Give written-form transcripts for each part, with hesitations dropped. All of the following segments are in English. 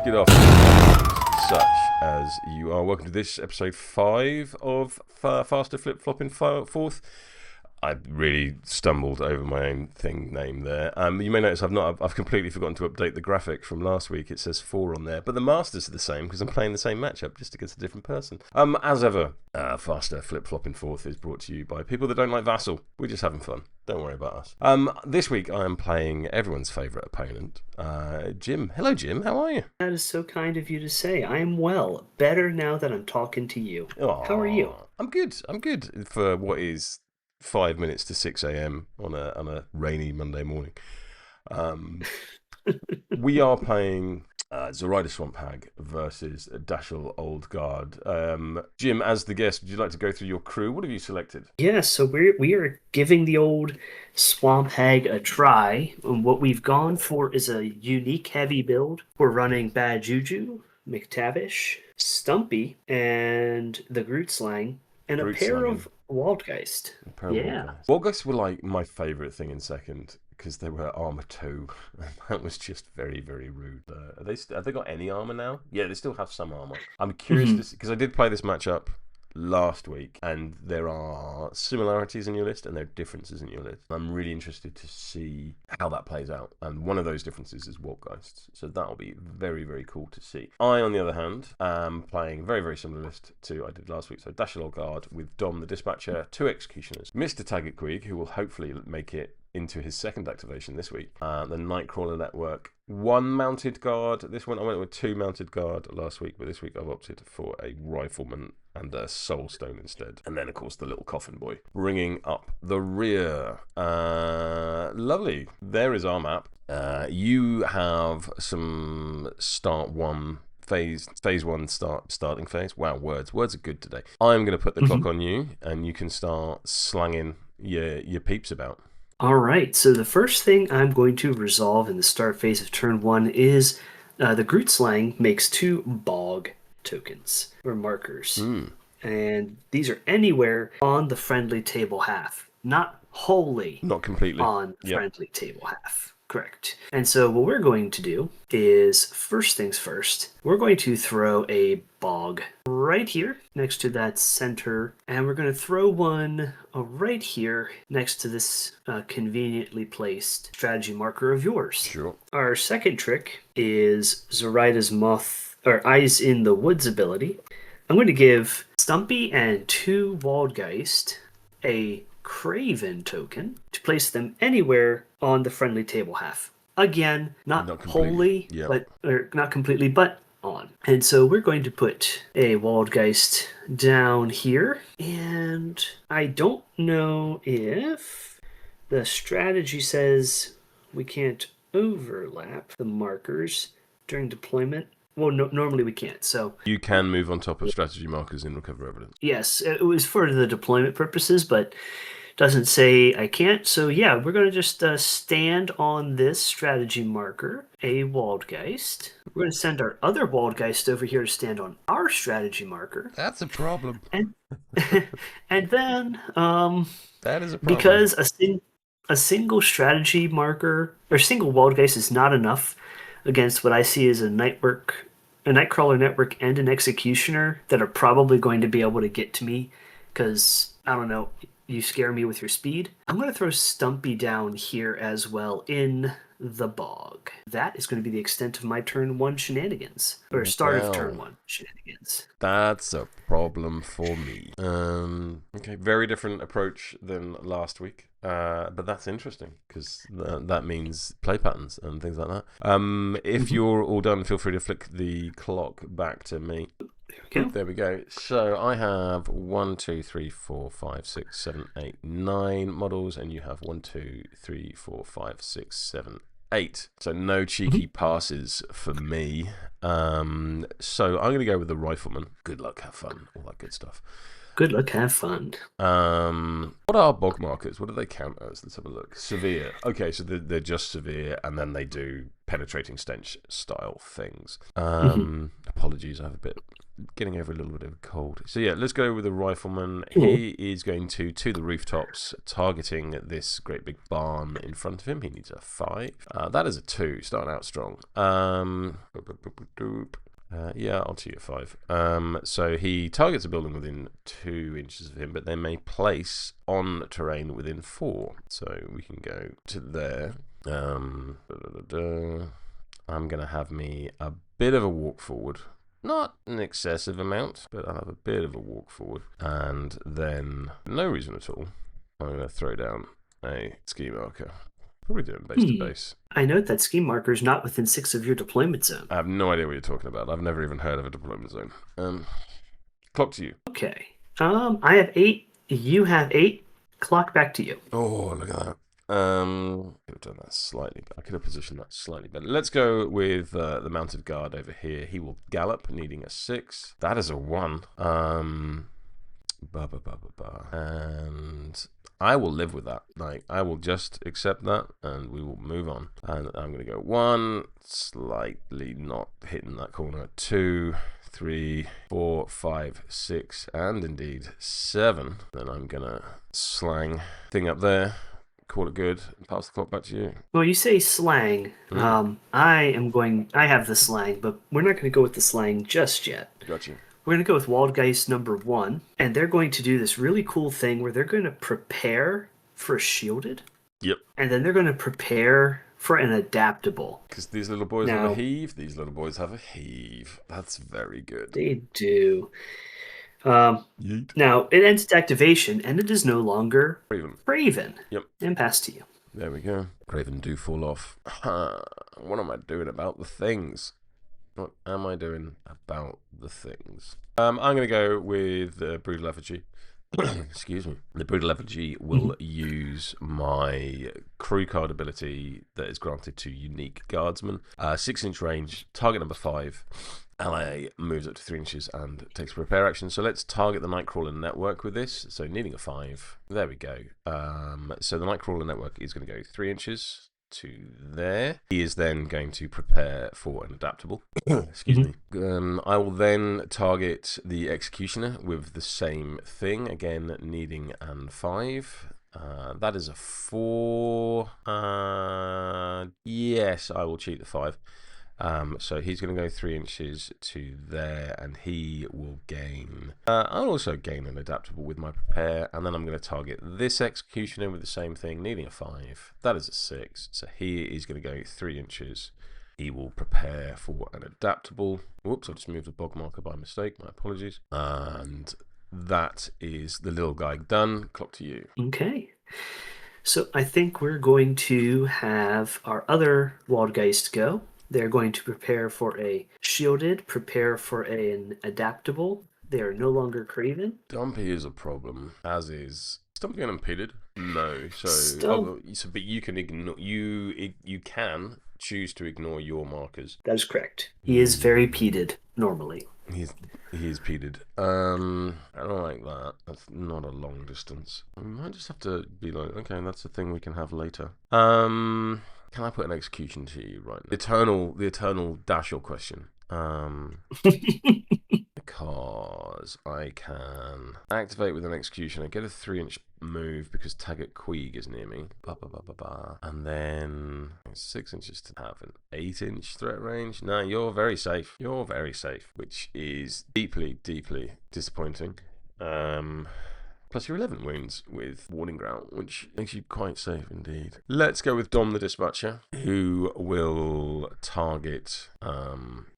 Get off. Such as you are. Welcome to this episode 5 of Faster Flip Flopping Fourth. I really stumbled over my own name there. You may notice I've completely forgotten to update the graphic from last week. It says 4 on there, but the masters are the same because I'm playing the same matchup just against a different person. As ever, Faster Flip Flopping Fourth is brought to you by people that don't like Vassal. We're just having fun. Don't worry about us. This week I am playing everyone's favourite opponent, Jim. Hello, Jim. How are you? That is so kind of you to say. I am well. Better now that I'm talking to you. Aww, How are you? I'm good. I'm good for what is 5 minutes to 6 a.m. on a rainy Monday morning. We are playing Zoraida Swamp Hag versus Dashel Old Guard. Jim, as the guest, would you like to go through your crew? What have you selected? Yeah, so we are giving the old Swamp Hag a try. And what we've gone for is a unique heavy build. We're running Bad Juju, McTavish, Stumpy, and the Groot Slang, and a pair of Waldgeist. Yeah. Waldgeist were like my favourite thing in second because they were armor 2. That was just very, very rude. Have they got any armor now? Yeah, they still have some armor. I'm curious to see, because I did play this matchup last week, and there are similarities in your list and there are differences in your list. I'm really interested to see how that plays out, and one of those differences is Waldgeists, so that'll be very, very cool to see. I, on the other hand, am playing a very, very similar list to I did last week. So Dashel Old Guard with Dom the Dispatcher, 2 Executioners, Mr. Taggart Queeg, who will hopefully make it into his second activation this week, the Nightcrawler Network, 1 mounted guard. This one I went with 2 mounted guard last week, but this week I've opted for a rifleman and a soulstone instead, and then of course the little coffin boy bringing up the rear. Lovely. There is our map. You have some start 1 phase 1 starting phase. Wow, words are good today. I'm going to put the clock on you, and you can start slanging your peeps about. All right, so the first thing I'm going to resolve in the start phase of turn 1 is the Groot Slang makes 2 bog tokens or markers. And these are anywhere on the friendly table half, not wholly not completely on friendly table half. Correct. And so what we're going to do is, first things first, we're going to throw a bog right here next to that center, and we're going to throw one right here next to this conveniently placed strategy marker of yours. Sure. Our second trick is Zoraida's Moth, or Eyes in the Woods ability. I'm going to give Stumpy and 2 Waldgeist a Craven token to place them anywhere on the friendly table half. Again, not wholly, but or not completely, but on. And so we're going to put a Waldgeist down here, and I don't know if the strategy says we can't overlap the markers during deployment. Well, no, normally we can't. So you can move on top of strategy markers in recover evidence. Yes, it was for the deployment purposes, but doesn't say I can't. So yeah, we're going to just stand on this strategy marker, a Waldgeist. We're going to send our other Waldgeist over here to stand on our strategy marker. That's a problem. And and then that is a problem. Because a single strategy marker or single Waldgeist is not enough against what I see as a Nightcrawler Network and an Executioner that are probably going to be able to get to me because, I don't know, you scare me with your speed. I'm going to throw Stumpy down here as well in the bog. That is going to be the extent of my turn 1 shenanigans, or start of turn 1 shenanigans. That's a problem for me. Okay, very different approach than last week. But that's interesting because that means play patterns and things like that. If you're all done, feel free to flick the clock back to me. There we go. So I have 1, 2, 3, 4, 5, 6, 7, 8, 9 models, and you have 1, 2, 3, 4, 5, 6, 7, 8. So no cheeky passes for me. So I'm going to go with the Rifleman. Good luck, have fun, all that good stuff. Good luck, have fun. What are bog markers? What do they count as? Let's have a look. Severe. Okay, so they're just severe, and then they do penetrating stench style things. Apologies, I have a bit getting over a little bit of a cold. So yeah, let's go with the rifleman. Cool. He is going to the rooftops, targeting this great big barn in front of him. He needs a 5. That is a 2, starting out strong. Yeah, I'll cheat a 5. So he targets a building within 2 inches of him, but they may place on terrain within 4. So we can go to there. I'm gonna have me a bit of a walk forward. Not an excessive amount, but I'll have a bit of a walk forward. And then, no reason at all, I'm going to throw down a ski marker. Probably doing base to base. I note that ski marker is not within 6 of your deployment zone. I have no idea what you're talking about. I've never even heard of a deployment zone. Clock to you. Okay. I have 8. You have 8. Clock back to you. Oh, look at that. Could have done that slightly. I could have positioned that slightly better. Let's go with the mounted guard over here. He will gallop, needing a 6. That is a 1. And I will live with that. Like, I will just accept that, and we will move on. And I'm gonna go 1, slightly not hitting that corner. 2, 3, 4, 5, 6, and indeed 7. Then I'm gonna slang thing up there. Call it good. Pass the clock back to you. Well, you say slang. I have the slang, but we're not going to go with the slang just yet. Got you. We're going to go with Waldgeist number 1, and they're going to do this really cool thing where they're going to prepare for a shielded. Yep. And then they're going to prepare for an adaptable. Because these little boys have a heave. These little boys have a heave. That's very good. They do. Now, it ends its activation, and it is no longer Craven. Yep. And pass to you. There we go. Craven do fall off. What am I doing about the things? What am I doing about the things? I'm going to go with the Brutal Effigy. Excuse me. The Brutal Effigy will use my crew card ability that is granted to unique guardsmen. 6-inch range, target number 5. Ally moves up to 3 inches and takes a repair action. So let's target the Nightcrawler network with this. So needing a 5. There we go. So the Nightcrawler network is going to go 3 inches to there. He is then going to prepare for an adaptable. Excuse me. I will then target the Executioner with the same thing. Again, needing an 5. That is a 4. Yes, I will cheat the 5. So he's going to go 3 inches to there, and he will gain... I'll also gain an adaptable with my prepare, and then I'm going to target this Executioner with the same thing, needing a 5. That is a 6, so he is going to go 3 inches. He will prepare for an adaptable. Whoops, I just moved a bog marker by mistake, my apologies. And that is the little guy done. Clock to you. Okay. So I think we're going to have our other Waldgeist go. They're going to prepare for a shielded, prepare for an adaptable. They are no longer Craven. Dumpy is a problem, as is Stumpy unimpeded. No, so but you can ignore you can choose to ignore your markers. That is correct. He is very peded normally. He is peded. I don't like that. That's not a long distance. I might just have to be like, okay, that's a thing we can have later. Can I put an execution to you right now? The eternal dash your question. Because I can activate with an execution. I get a 3-inch move because Taggart Queeg is near me. And then 6 inches to have an 8-inch threat range. No, you're very safe. You're very safe, which is deeply, deeply disappointing. Plus your 11 wounds with Warning Growl, which makes you quite safe indeed. Let's go with Dom the Dispatcher, who will target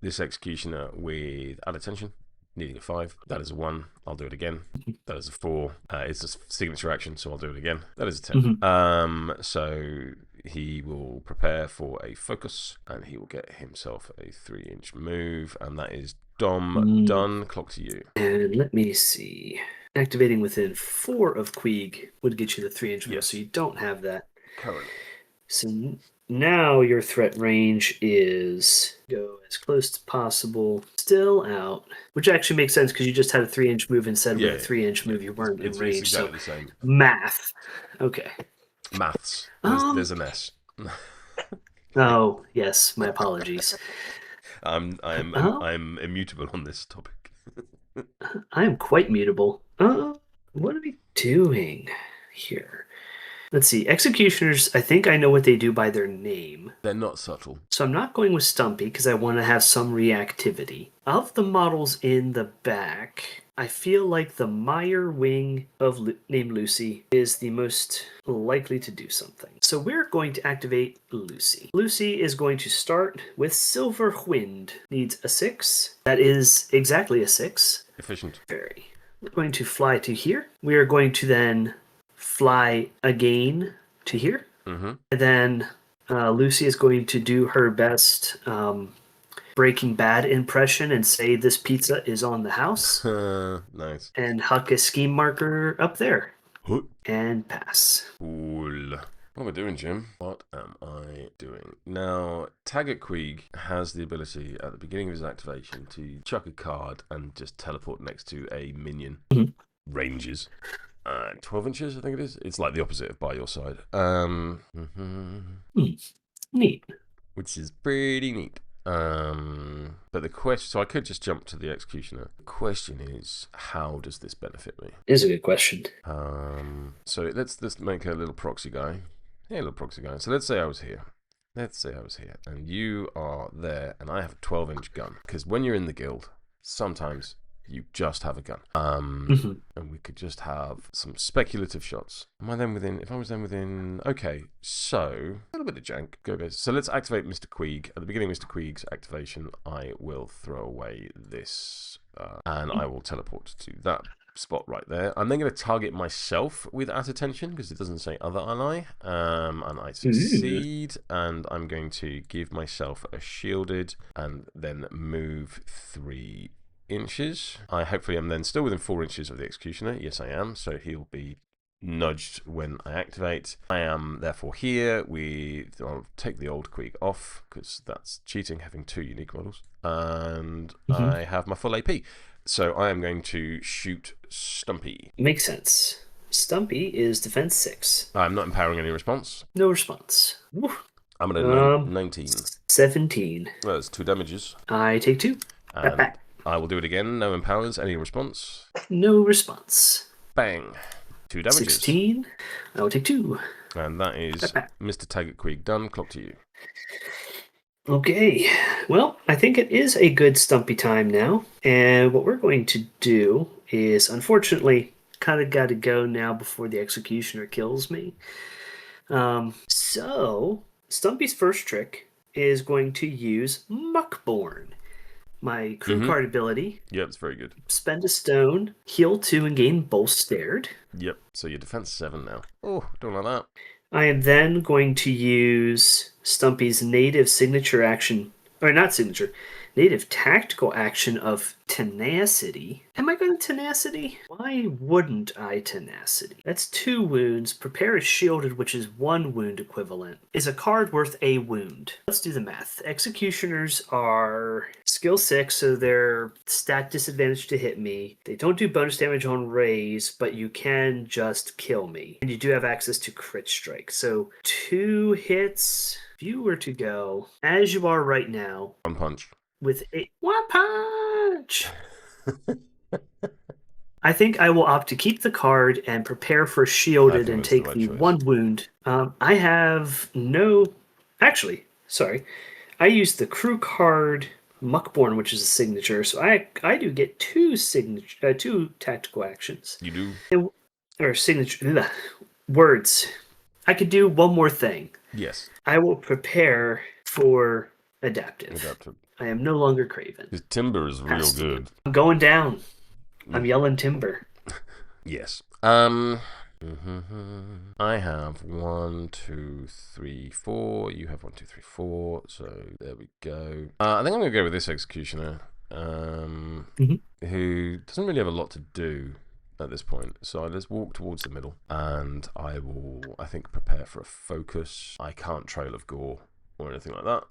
this Executioner with Add Attention, needing a 5. That is a 1. I'll do it again. That is a 4. It's a signature action, so I'll do it again. That is a 10. So he will prepare for a focus, and he will get himself a 3-inch move, and that is Dom done. Clock to you. And let me see. Activating within 4 of Queeg would get you the 3-inch move, so you don't have that. Currently. So now your threat range is go as close as possible, still out, which actually makes sense because you just had a 3-inch move instead of a 3-inch move. You weren't in range. It's exactly the same. Math. Okay. Maths. There's an S. Oh, yes. My apologies. I'm immutable on this topic. I am quite mutable. What are we doing here? Let's see. Executioners, I think I know what they do by their name. They're not subtle. So I'm not going with Stumpy because I want to have some reactivity. Of the models in the back, I feel like the Meyer wing of named Lucy is the most likely to do something. So we're going to activate Lucy. Lucy is going to start with Silver Wind. Needs a 6. That is exactly a 6. Efficient. Very. We're going to fly to here. We are going to then fly again to here. Mm-hmm. And then Lucy is going to do her best Breaking Bad impression and say this pizza is on the house. Nice. And huck a scheme marker up there. Huh. And pass. Cool. What am I doing, Jim? What am I doing? Now, Taggart Queeg has the ability at the beginning of his activation to chuck a card and just teleport next to a minion. Mhm. Ranges. 12 inches, I think it is. It's like the opposite of by your side. Neat. Which is pretty neat. But the question, so I could just jump to the executioner. The question is, how does this benefit me? Is a good question. So let's make a little proxy guy. Hey, little proxy guy. So let's say I was here. And you are there, and I have a 12-inch gun. Because when you're in the guild, sometimes you just have a gun. And we could just have some speculative shots. Am I then within? If I was then within, okay. So a little bit of jank. Go guys. So let's activate Mr. Queeg. At the beginning of Mr. Queeg's activation, I will throw away this, and I will teleport to that spot right there. I'm then going to target myself with at attention because it doesn't say other ally, and I succeed. And I'm going to give myself a shielded, and then move 3 inches. I hopefully am then still within 4 inches of the executioner. Yes, I am. So he'll be nudged when I activate. I am therefore here. I'll take the old Queeg off because that's cheating, having 2 unique models, and I have my full AP. So I am going to shoot Stumpy. Makes sense. Stumpy is defense 6. I'm not empowering any response. No response. Woo. I'm at a 19. 17. Well, that's 2 damages. I take 2. And I will do it again. No empowers. Any response? No response. Bang. 2 damages. 16. I will take 2. And that is Mr. Taggart Queeg done. Clock to you. Okay, well, I think it is a good Stumpy time now, and what we're going to do is, unfortunately, kind of got to go now before the executioner kills me. So, Stumpy's first trick is going to use Muckborn, my crew card ability. Yep, it's very good. Spend a stone, heal 2, and gain Bolstered. Yep, so your defense 7 now. Oh, don't like that. I am then going to use Stumpy's native signature action, or not signature, native tactical action of Tenacity. Am I going Tenacity? Why wouldn't I Tenacity? That's 2 wounds. Prepare a shielded, which is 1 wound equivalent. Is a card worth a wound? Let's do the math. Executioners are skill 6, so they're stat disadvantage to hit me. They don't do bonus damage on raise, but you can just kill me. And you do have access to crit strike. So 2 hits. If you were to go, as you are right now, 1 punch. With a 1 punch! I think I will opt to keep the card and prepare for shielded and take the 1 wound. I have no... Actually, sorry. I used the crew card Muckborn, which is a signature, so I do get 2 tactical actions. You do? Or signature... words. I could do one more thing. Yes. I will prepare for adaptive. I am no longer Craven. His timber is real good. I'm going down. I'm yelling timber. Yes. I have 1, 2, 3, 4. You have 1, 2, 3, 4. So there we go. I think I'm going to go with this executioner, who doesn't really have a lot to do at this point. So I just walk towards the middle, and I will, I think, prepare for a focus. I can't Trail of Gore or anything like that.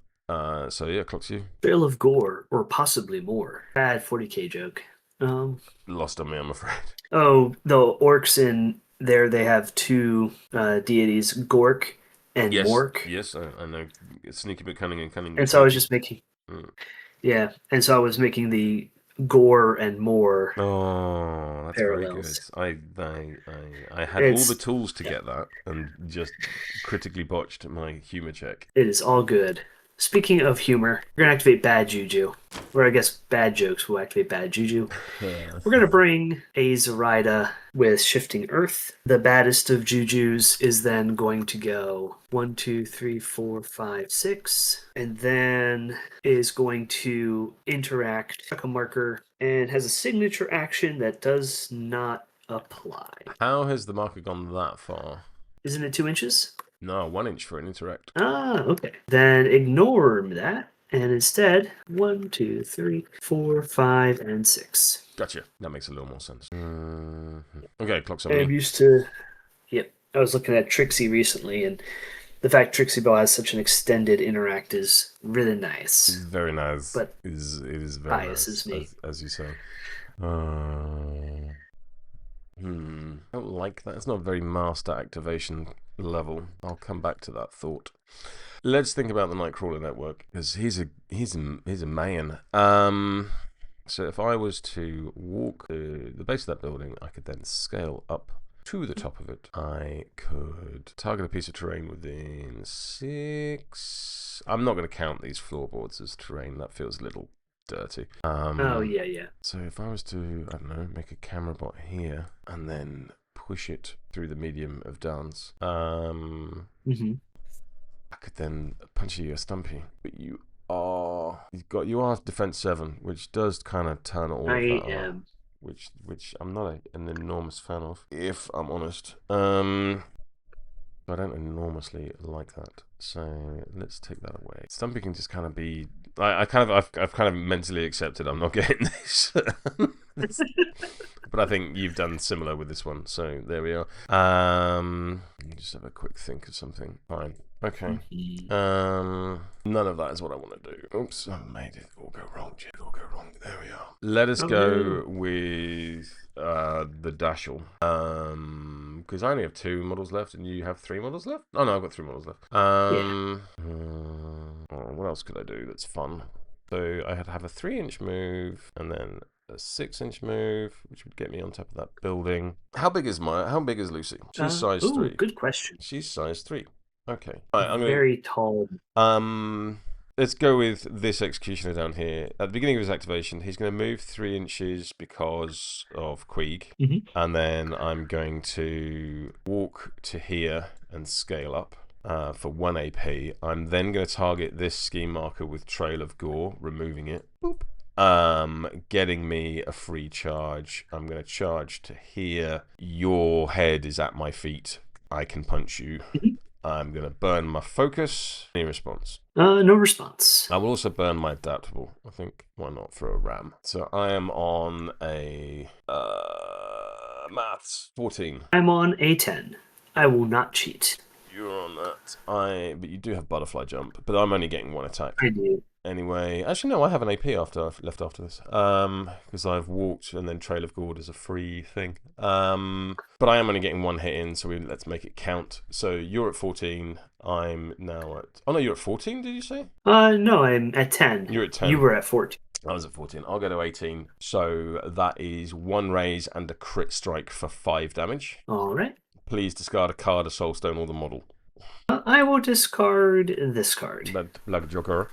So yeah, clocks you. Trail of Gore, or possibly more. Bad 40k joke. Lost on me, I'm afraid. Oh, the orcs in there, they have 2 deities, Gork and Mork. Yes, I know. Sneaky but cunning and cunning. And so I was just making... Yeah, and so I was making the gore and more Oh, that's very good. parallels. I had all the It's tools to yeah, get that and just critically botched my humor check. it is all good. Speaking of humor, we're gonna activate bad juju. Or I guess bad jokes will activate bad juju. We're gonna bring a Zoraida with Shifting Earth. The baddest of jujus is then going to go 1, 2, 3, 4, 5, 6, and then is going to interact, chuck a marker, and has a signature action that does not apply. How has the marker gone that far? Isn't it 2 inches? No, 1 inch for an interact. Ah, okay. Then ignore that, and instead 1, 2, 3, 4, 5, and 6. Gotcha. That makes a little more sense. Okay, clock's on I'm me. used to. Yep. I was looking at Trixie recently, and the fact Trixie Bell has such an extended interact is really nice. Very nice. But It is very biases nice, me. as you say. I don't like that. It's not a very master activation level. I'll come back to that thought. Let's think about the Nightcrawler network because he's a man. So if I was to walk to the base of that building, I could then scale up to the top of it. I could target a piece of terrain within 6. I'm not going to count these floorboards as terrain. That feels a little dirty. Oh, yeah. So if I was to, I don't know, make a camera bot here and then push it through the medium of dance, Mm-hmm. I could then punch you a stumpy. But you are defense 7, which does kind of turn all of I that up. am. Which I'm not an enormous fan of, if I'm honest. I don't enormously like that. So let's take that away. Stumpy can just kind of be. I've kind of mentally accepted I'm not getting this. But I think you've done similar with this one, so there we are. Just have a quick think of something. Fine. Okay. None of that is what I want to do. Oops, I made it all go wrong. There we are. Let us Oh, go no. with the Dashel. Because I only have 2 models left, and you have 3 models left. Oh no, I've got 3 models left. Yeah. What else could I do that's fun? So I had to have a 3-inch move, and then a 6-inch move, which would get me on top of that building. How big is Lucy? She's size 3. Good question. She's size 3. Okay. Right, Very tall. Let's go with this executioner down here. At the beginning of his activation, he's going to move 3 inches because of Queeg. Mm-hmm. And then I'm going to walk to here and scale up for 1 AP. I'm then going to target this scheme marker with Trail of Gore, removing it. Boop. Getting me a free charge. I'm going to charge to here. Your head is at my feet. I can punch you. I'm going to burn my focus. Any response? No response. I will also burn my adaptable. I think, why not throw a ram? So I am on a maths 14. I'm on A10. I will not cheat. You're on that. But you do have butterfly jump, but I'm only getting 1 attack. I do. Anyway, actually no, I have an AP after this. Because I've walked and then Trail of Gourd is a free thing. But I am only getting 1 hit in, so let's make it count. So you're at 14. I'm now at. Oh no, you're at 14. Did you say? No, I'm at 10. You're at 10. You were at 14. I was at 14. I'll go to 18. So that is 1 raise and a crit strike for 5 damage. All right. Please discard a card, a soulstone, or the model. I will discard this card. Black Joker.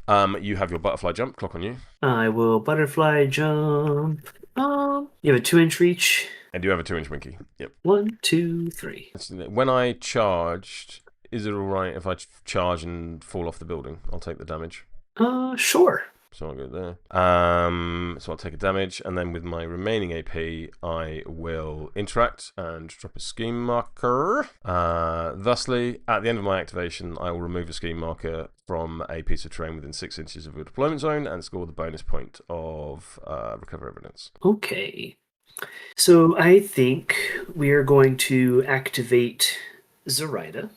You have your butterfly jump. Clock on you. I will butterfly jump. You have a 2-inch reach. I do have a 2-inch winky. Yep. 1, 2, 3. When I charged, is it alright if I charge and fall off the building? I'll take the damage. Sure. So I'll go there. So I'll take a damage, and then with my remaining AP, I will interact and drop a scheme marker. Thusly, at the end of my activation, I will remove a scheme marker from a piece of terrain within 6 inches of your deployment zone and score the bonus point of recover evidence. Okay. So I think we are going to activate Zoraida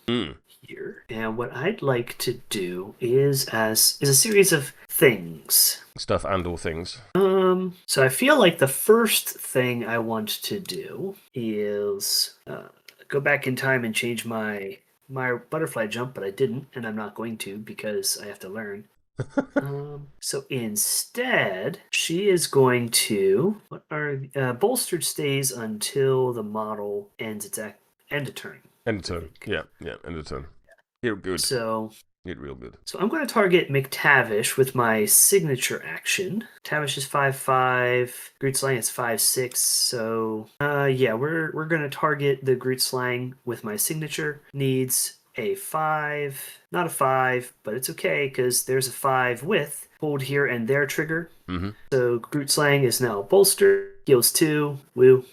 here. And what I'd like to do is a series of things. Stuff and all things. So I feel like the first thing I want to do is go back in time and change my butterfly jump, but I didn't, and I'm not going to because I have to learn. So instead, she is going to bolstered stays until the model ends its end of turn. End of I turn. think. Yeah, end of turn. Hit good. So Hit real good. So I'm going to target McTavish with my signature action. Tavish is 5/5. Groot Slang is 5/6. So yeah, we're going to target the Groot Slang with my signature. Needs a 5, not a 5, but it's okay because there's a 5 with hold here and there trigger. Mm-hmm. So Groot Slang is now bolstered. Heals 2. Woo.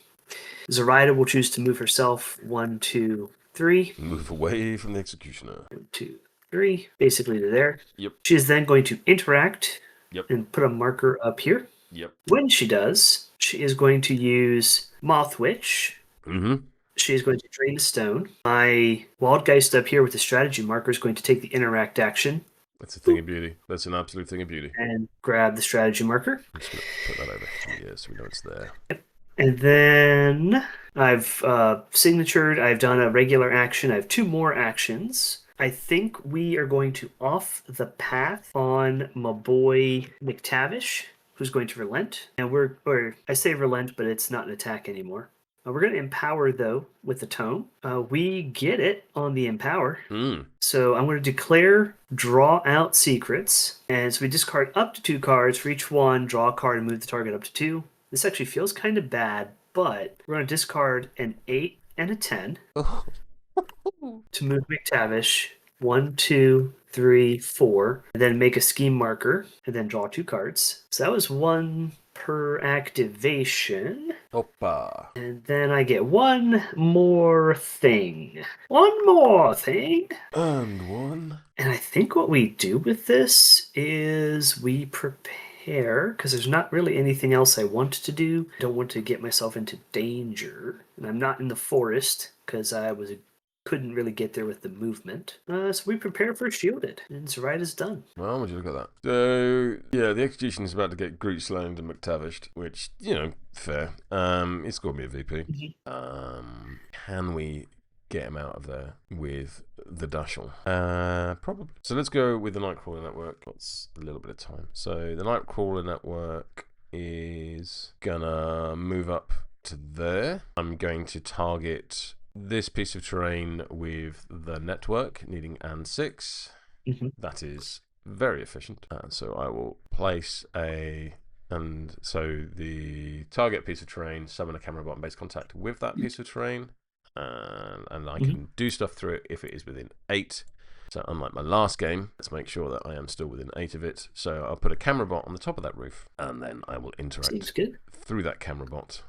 Zoraida will choose to move herself 1, 2, 3. Move away from the executioner. 1, 2, 3. Basically to there. Yep. She is then going to interact Yep. and put a marker up here. Yep. When she does, she is going to use Moth Witch. Mm-hmm. She is going to drain the stone. My Wildgeist up here with the strategy marker is going to take the interact action. That's a thing of beauty. That's an absolute thing of beauty. And grab the strategy marker. I'm just going to put that over here so we know it's there. Yep. And then I've signatured. I've done a regular action. I have 2 more actions. I think we are going to off the path on my boy McTavish, who's going to relent. And I say relent, but it's not an attack anymore. We're going to empower, though, with the tome. We get it on the empower. So I'm going to declare draw out secrets. And so we discard up to 2 cards. For each one, draw a card and move the target up to 2. This actually feels kind of bad, but we're going to discard an 8 and a 10 to move McTavish 1, 2, 3, 4, and then make a scheme marker, and then draw 2 cards. So that was 1 per activation. Opa. And then I get 1 more thing. 1 more thing. And 1. And I think what we do with this is we prepare, because there's not really anything else I want to do. I don't want to get myself into danger. And I'm not in the forest, because couldn't really get there with the movement. So we prepare for shielded, and Zoraida's done. Well, would you look at that? So, yeah, the execution is about to get Groot slain and McTavished, which, fair. It's got to be a VP. Can we get him out of there with the Dashel? Probably. So let's go with the Nightcrawler Network. That's a little bit of time. So the Nightcrawler Network is gonna move up to there. I'm going to target this piece of terrain with the network needing and 6. That is very efficient. So I will place and so the target piece of terrain, summon a camera bot and base contact with that piece of terrain, and I can do stuff through it if it is within 8. So unlike my last game, let's make sure that I am still within 8 of it. So I'll put a camera bot on the top of that roof, and then I will interact through that camera bot.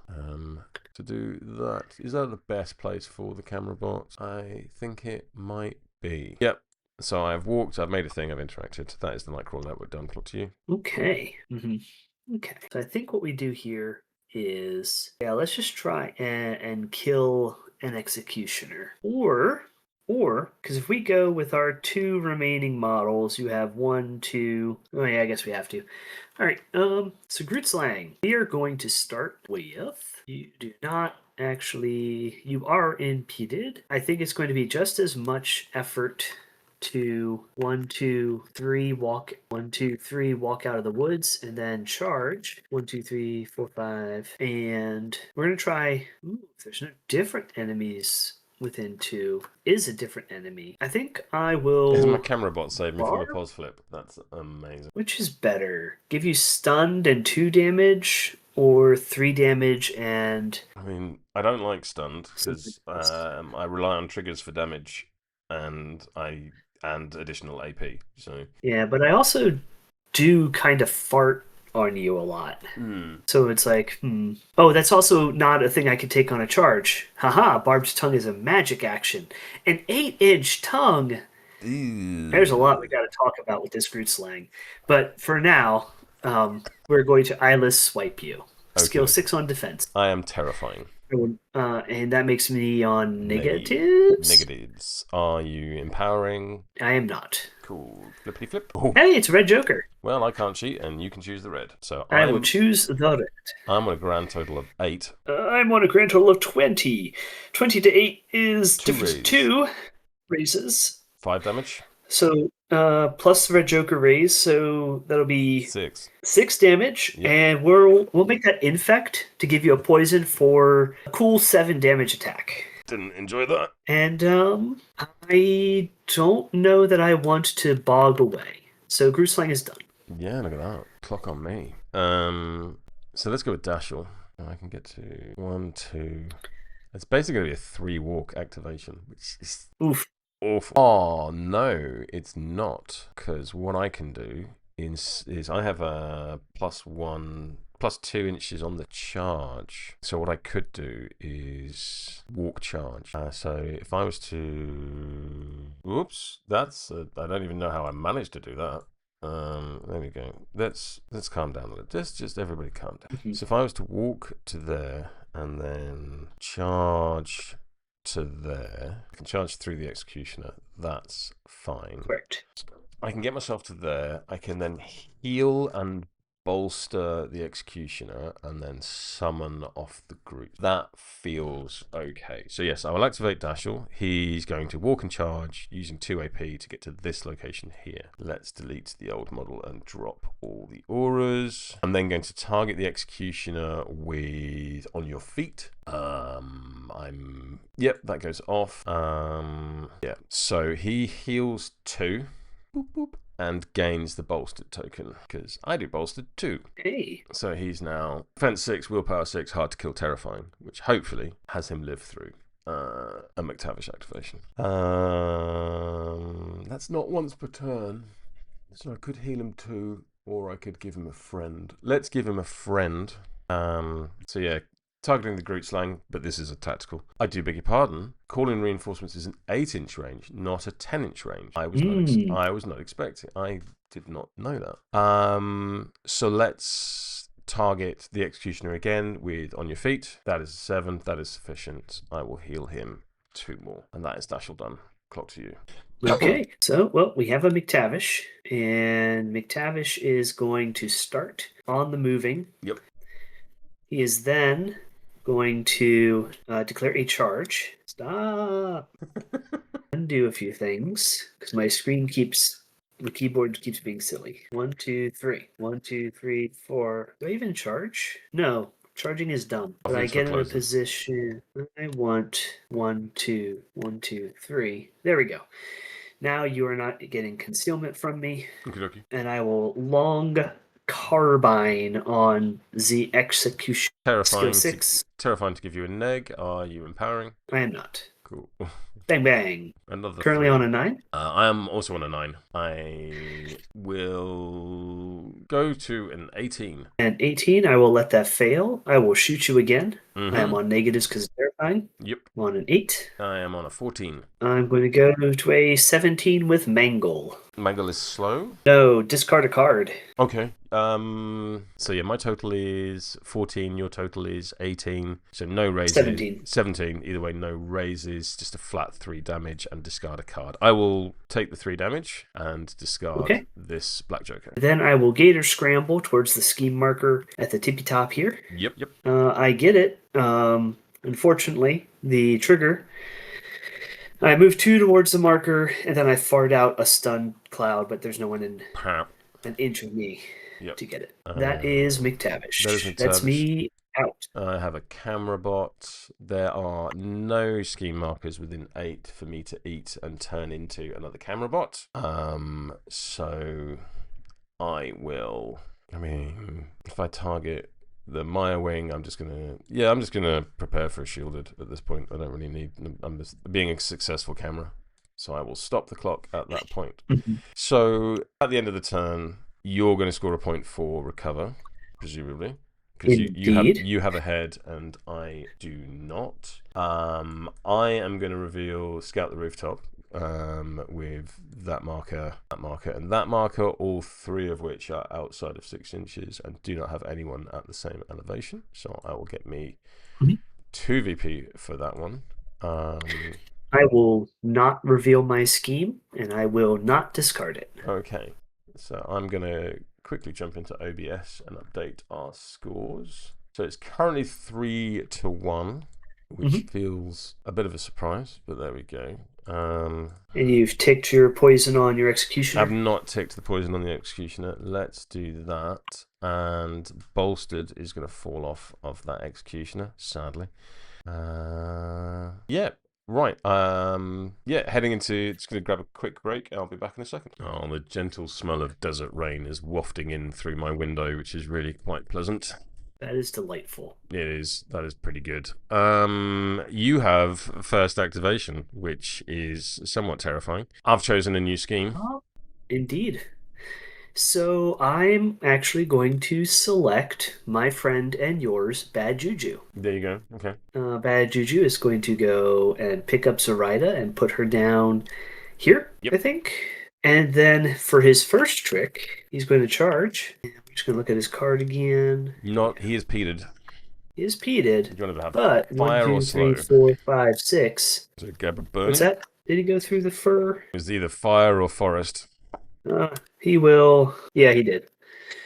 To do that, is that the best place for the camera bot? I think it might be. Yep. So I've walked, I've made a thing, I've interacted. That is the Nightcrawler Network done. Clock to you. Okay. Okay. So I think what we do here is, let's just try and kill an executioner. Or, because if we go with our 2 remaining models, you have 1, 2. Oh yeah, I guess we have to. All right. So Groot Slang, we are going to start with. You do not actually. You are impeded. I think it's going to be just as much effort to 1, 2, 3 walk. 1, 2, 3 walk out of the woods and then charge. 1, 2, 3, 4, 5, and we're gonna try. Ooh, if there's no different enemies within 2 is a different enemy. I think I will. Is my camera bot saved me from a pause flip? That's amazing. Which is better? Give you stunned and 2 damage, or 3 damage and. I mean, I don't like stunned because I rely on triggers for damage, and additional AP. So yeah, but I also do kind of fart on you a lot. So it's like, oh, that's also not a thing I could take on a charge. Haha, Barbed Tongue is a magic action. An 8-inch tongue. Ew. There's a lot we got to talk about with this Groot Slang. But for now, we're going to eyeless swipe you. Skill 6 on defense. I am terrifying. And that makes me on negatives. Negatives. Are you empowering? I am not. Cool. Flippity flip. Oh. Hey, it's a red Joker. Well, I can't cheat, and you can choose the red. So I will choose the red. I'm on a grand total of 8. I'm on a grand total of 20. 20 to 8 is 2 different. 2 raises. 5 damage. So Plus Red Joker raise, so that'll be 6. 6 damage, Yep. and we'll make that infect to give you a poison for a cool 7 damage attack. Didn't enjoy that. And I don't know that I want to bog away. So Grooslang is done. Yeah, look at that. Clock on me. So let's go with Dashel. I can get to 1, 2. It's basically going to be a 3 walk activation, which is Oof. awful. Oh, no, it's not. Because what I can do is I have a +2 inches on the charge. So what I could do is walk charge. So if I was to... Oops, I don't even know how I managed to do that. There we go. Let's calm down a little. Just everybody calm down. Mm-hmm. So if I was to walk to there and then charge to there, I can charge through the executioner. That's fine. Correct. I can get myself to there. I can then heal and bolster the executioner and then summon off the group. That feels okay. So yes, I will activate Dashel. He's going to walk and charge using 2 AP to get to this location here. Let's delete the old model and drop all the auras. I'm then going to target the executioner with on your feet. Yep, that goes off. Yeah, so he heals 2. Boop, boop, and gains the bolstered token because I do bolstered too. Hey. So he's now defense 6, willpower 6, hard to kill, terrifying, which hopefully has him live through a McTavish activation. That's not once per turn, so I could heal him 2, or I could give him a friend. Let's give him a friend. So yeah. Targeting the Groot slang, but this is a tactical. I do beg your pardon. Calling reinforcements is an 8-inch range, not a 10-inch range. I was not expecting. I did not know that. So let's target the executioner again with on your feet. That is 7. That is sufficient. I will heal him 2 more, and that is Dashel done. Clock to you. Okay, so, well, we have a McTavish, and McTavish is going to start on the moving. Yep. He is then going to declare a charge. Stop. Undo a few things because my the keyboard keeps being silly. 1, 2, 3. 1, 2, 3, 4. Do I even charge? No, charging is dumb. But I get in a position. I want 1, 2, 1, 2, 3. There we go. Now you are not getting concealment from me. Okay. And I will long carbine on the execution. Terrifying. Skill 6. Terrifying to give you a neg. Are you empowering? I am not. Cool. Bang bang. Another Currently 3. on a 9. I am also on a 9. I will go to an 18. And 18, I will let that fail. I will shoot you again. Mm-hmm. I am on negatives because it's terrifying. Yep. I'm on an 8. I am on a 14. I'm going to go to a 17 with Mangle. Mangle is slow? No, discard a card. Okay. So yeah, my total is 14, your total is 18. So no raises. 17. Either way, no raises, just a flat 3 damage and discard a card. I will take the 3 damage and discard this Black Joker. Then I will Gator Scramble towards the scheme marker at the tippy top here. Yep. I get it. Unfortunately, the trigger. I move 2 towards the marker, and then I fart out a stun cloud, but there's no one in an inch of me to get it. That is McTavish. That's me out. I have a camera bot. There are no scheme markers within 8 for me to eat and turn into another camera bot. So I will... if I target the Maya Wing, I'm just gonna prepare for a shielded at this point. I don't really need... I'm just being a successful camera. So I will stop the clock at that point. So at the end of the turn, you're going to score a point for recover, presumably. Because you have a head and I do not. I am going to reveal Scout the Rooftop with that marker, and that marker, all 3 of which are outside of 6 inches and do not have anyone at the same elevation. So I will get me 2 VP for that one. I will not reveal my scheme, and I will not discard it. Okay, so I'm going to quickly jump into OBS and update our scores. So it's currently 3-1, which feels a bit of a surprise, but there we go. And you've ticked your poison on your executioner. I've not ticked the poison on the executioner. Let's do that. And bolstered is going to fall off of that executioner, sadly. Yeah. Right. Yeah, heading into. Just going to grab a quick break. I'll be back in a second. Oh, the gentle smell of desert rain is wafting in through my window, which is really quite pleasant. That is delightful. It is. That is pretty good. You have first activation, which is somewhat terrifying. I've chosen a new scheme. Oh, indeed. So I'm actually going to select my friend and yours, Bad Juju. There you go. Okay. Bad Juju is going to go and pick up Zoraida and put her down here, Yep. I think. And then for his first trick, he's going to charge. I'm just going to look at his card again. He is peated. He is peated. You want to have but fire 1, 2, or 3, slow? 4, 5, 6. So grab a burning. What's that? Did he go through the fur? It was either fire or forest. He will. Yeah, he did.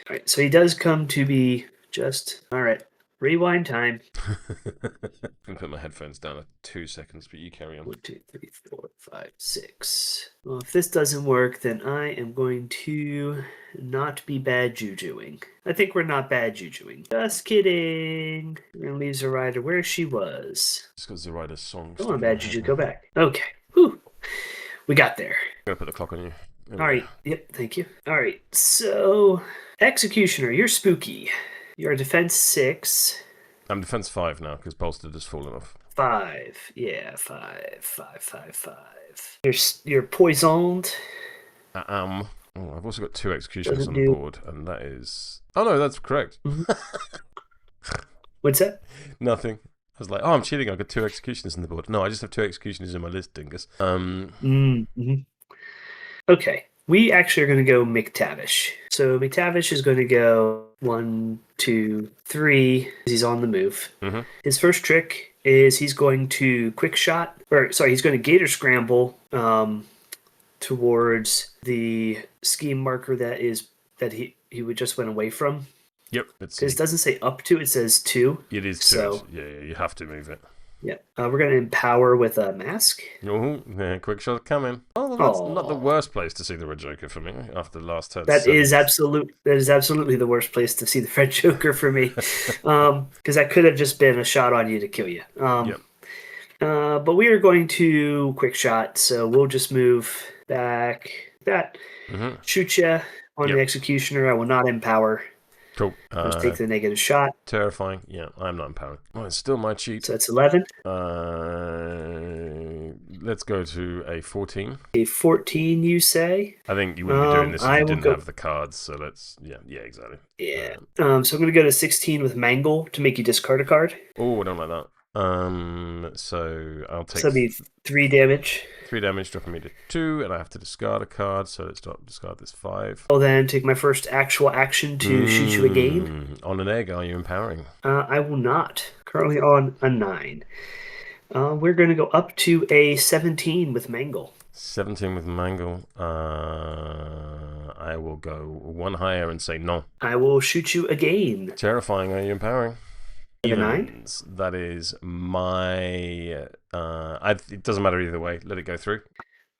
All right, so he does come to be just. All right, rewind time. I'm gonna put my headphones down at 2 seconds, but you carry on. 1, 2, 3, 4, 5, 6. Well, if this doesn't work, then I am going to not be bad jujuing. I think we're not bad jujuing. Just kidding. We're gonna leave Zoraida where she was. Just got Zoraida's song. Come on, bad juju, go back. Okay. Whew. We got there. I'm gonna put the clock on you. All right. Yep. Thank you. All right. So, Executioner, you're spooky. You're defense 6. I'm defense 5 now because bolstered has fallen off. 5. Yeah, 5. 5, 5, 5. You're poisoned. Oh, I've also got 2 executioners on the board, and that is. Oh no, that's correct. What's that? Nothing. I was like, oh, I'm cheating. I've got 2 executioners on the board. No, I just have 2 executioners in my list, dingus. Okay, we actually are going to go McTavish. So McTavish is going to go 1, 2, 3. He's on the move. Mm-hmm. His first trick is he's going to quick shot, he's going to gator scramble towards the scheme marker that he would just went away from. Yep. Because it doesn't say up to, it says to. It is to. So, yeah, you have to move it. Yeah. We're going to empower with a mask. Oh, yeah, quick shot coming. Oh, that's not the worst place to see the Red Joker for me after the last turn. That is absolutely the worst place to see the Red Joker for me. Because that could have just been a shot on you to kill you. Yep. But we are going to quick shot, so we'll just move back. Shoot you on the Executioner. I will not empower. Cool. Just take the negative shot. Terrifying. Yeah, I'm not empowering. Oh, it's still my cheat. So that's 11. Let's go to a 14. A 14, you say? I think you wouldn't be doing this if you didn't have the cards. So let's. Yeah, exactly. Yeah. So I'm going to go to 16 with Mangle to make you discard a card. Oh, I don't like that. So I'll take. So that'd be 3 damage. 3 damage, dropping me to 2, and I have to discard a card. So let's discard this 5. I'll then take my first actual action to shoot you again. On an egg, are you empowering? I will not. Currently on a 9. We're going to go up to a 17 with Mangle. 17 with Mangle. I will go 1 higher and say no. I will shoot you again. Terrifying. Are you empowering? Evens. That is my. It doesn't matter either way. Let it go through.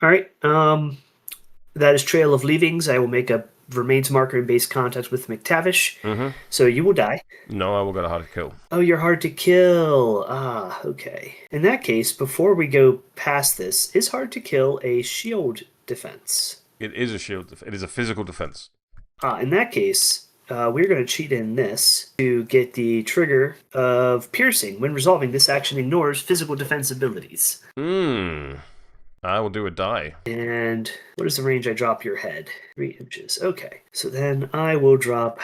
All right. That is Trail of Leavings. I will make a remains marker in base contact with McTavish. Mm-hmm. So you will die. No, I will go to hard to kill. Oh, you're hard to kill. Okay. In that case, before we go past this, is hard to kill a shield defense? It is a shield. It is a physical defense. In that case. We're going to cheat in this to get the trigger of piercing. When resolving, this action ignores physical defense abilities. I will do a die. And what is the range I drop your head? 3 inches. Okay. So then I will drop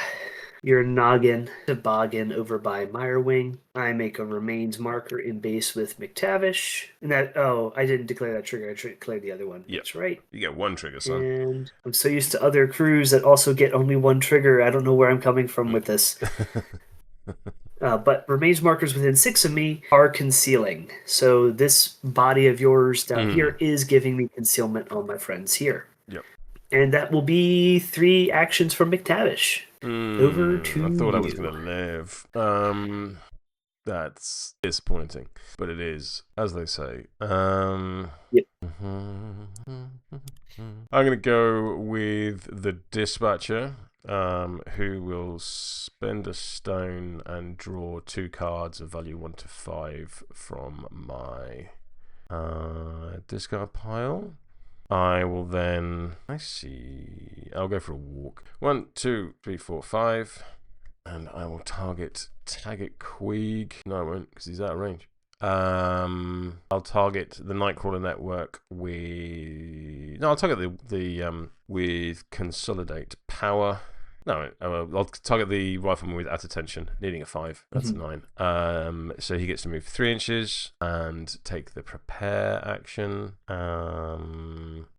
your noggin toboggan over by Mirewing. I make a remains marker in base with McTavish. And I didn't declare that trigger. I declared the other one. Yep. That's right. You get 1 trigger, son. And I'm so used to other crews that also get only 1 trigger. I don't know where I'm coming from with this. But remains markers within 6 of me are concealing. So this body of yours down here is giving me concealment on my friends here. Yep. And that will be 3 actions from McTavish. Over to I thought you. I was going to live. That's disappointing, but it is, as they say. Yep. I'm going to go with the Dispatcher, who will spend a stone and draw 2 cards of value 1 to 5 from my discard pile. I will then... I'll go for a walk. 1, 2, 3, 4, 5. And I will target Taggart Queeg. No, I won't, because he's out of range. I'll target the Nightcrawler Network with... No, I'll target the with Consolidate Power. No, I'll target the Rifleman with At Attention, needing a 5. That's a 9. So he gets to move 3 inches and take the Prepare action,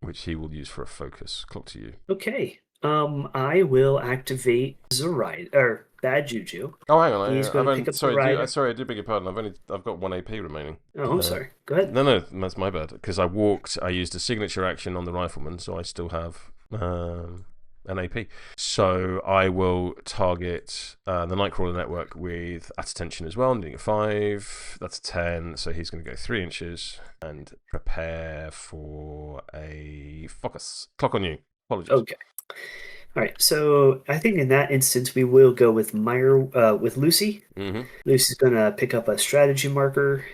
which he will use for a focus. Clock to you. Okay. I will activate Zoraida, or Bad Juju. Oh, hang on. He's going to pick up Zoraida. Sorry, I did beg your pardon. I've got 1 AP remaining. Oh, I'm sorry. Go ahead. No, that's my bad. Because I used a signature action on the Rifleman, so I still have an AP. So I will target the Nightcrawler Network with At Attention as well, needing a 5. That's a 10, so he's going to go 3 inches and prepare for a focus. Clock on you. Apologies. Okay. All right, so I think in that instance we will go with with Lucy. Mm-hmm. Lucy's going to pick up a strategy marker.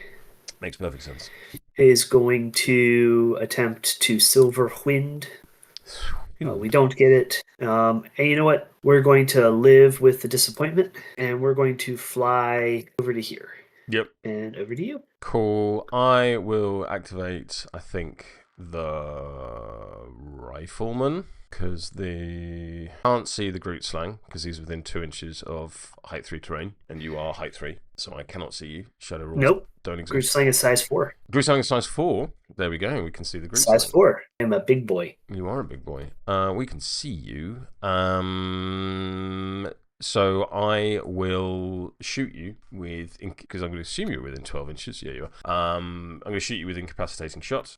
Makes perfect sense. Is going to attempt to Silver Wind. We don't get it. And you know what? We're going to live with the disappointment, and we're going to fly over to here. Yep. And over to you. Cool. I will activate, I think, the Rifleman, because they can't see the Groot Slang, because he's within 2 inches of height 3 terrain, and you are height 3, so I cannot see you. Shadow rules don't exist. Groot Slang is size 4. Groot Slang is size 4? There we go, we can see the Groot Size Slang. 4. I'm a big boy. You are a big boy. We can see you. So I will shoot you with, because I'm going to assume you're within 12 inches. Yeah, you are. I'm going to shoot you with incapacitating shot.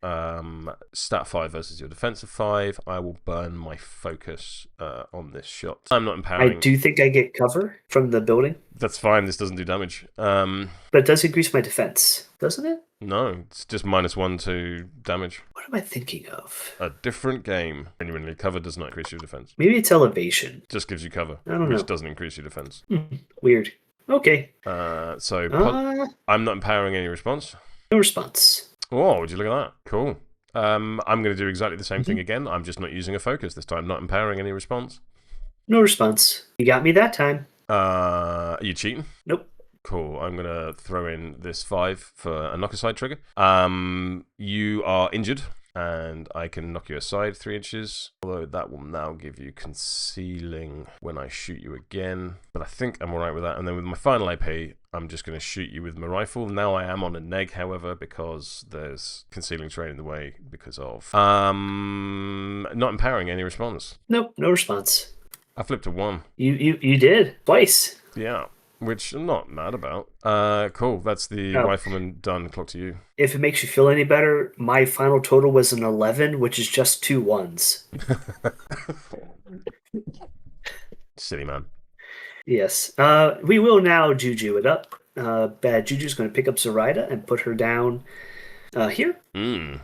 Stat 5 versus your defensive 5. I will burn my focus on this shot. I'm not empowering. I do think I get cover from the building. That's fine. This doesn't do damage. But it does increase my defense, doesn't it? No, it's just -1 to damage. What am I thinking of? A different game. Genuinely, cover does not increase your defense. Maybe it's elevation. Just gives you cover, I don't know. which doesn't increase your defense. Weird. Okay. I'm not empowering any response. No response. Oh, would you look at that? Cool. I'm going to do exactly the same thing again. I'm just not using a focus this time. Not empowering any response. No response. You got me that time. Are you cheating? Nope. Cool. I'm going to throw in this 5 for a knock aside trigger. You are injured, and I can knock you aside 3 inches. Although that will now give you concealing when I shoot you again. But I think I'm alright with that. And then with my final AP, I'm just going to shoot you with my rifle. Now I am on a neg, however, because there's concealing terrain in the way because of not empowering any response. Nope, no response. I flipped a 1. You did twice. Yeah. Which I'm not mad about. Cool. That's the Rifleman done. Clock to you. If it makes you feel any better, my final total was an 11, which is just 2 1s. Silly man. Yes. We will now Juju it up. Bad Juju's going to pick up Zoraida and put her down here. And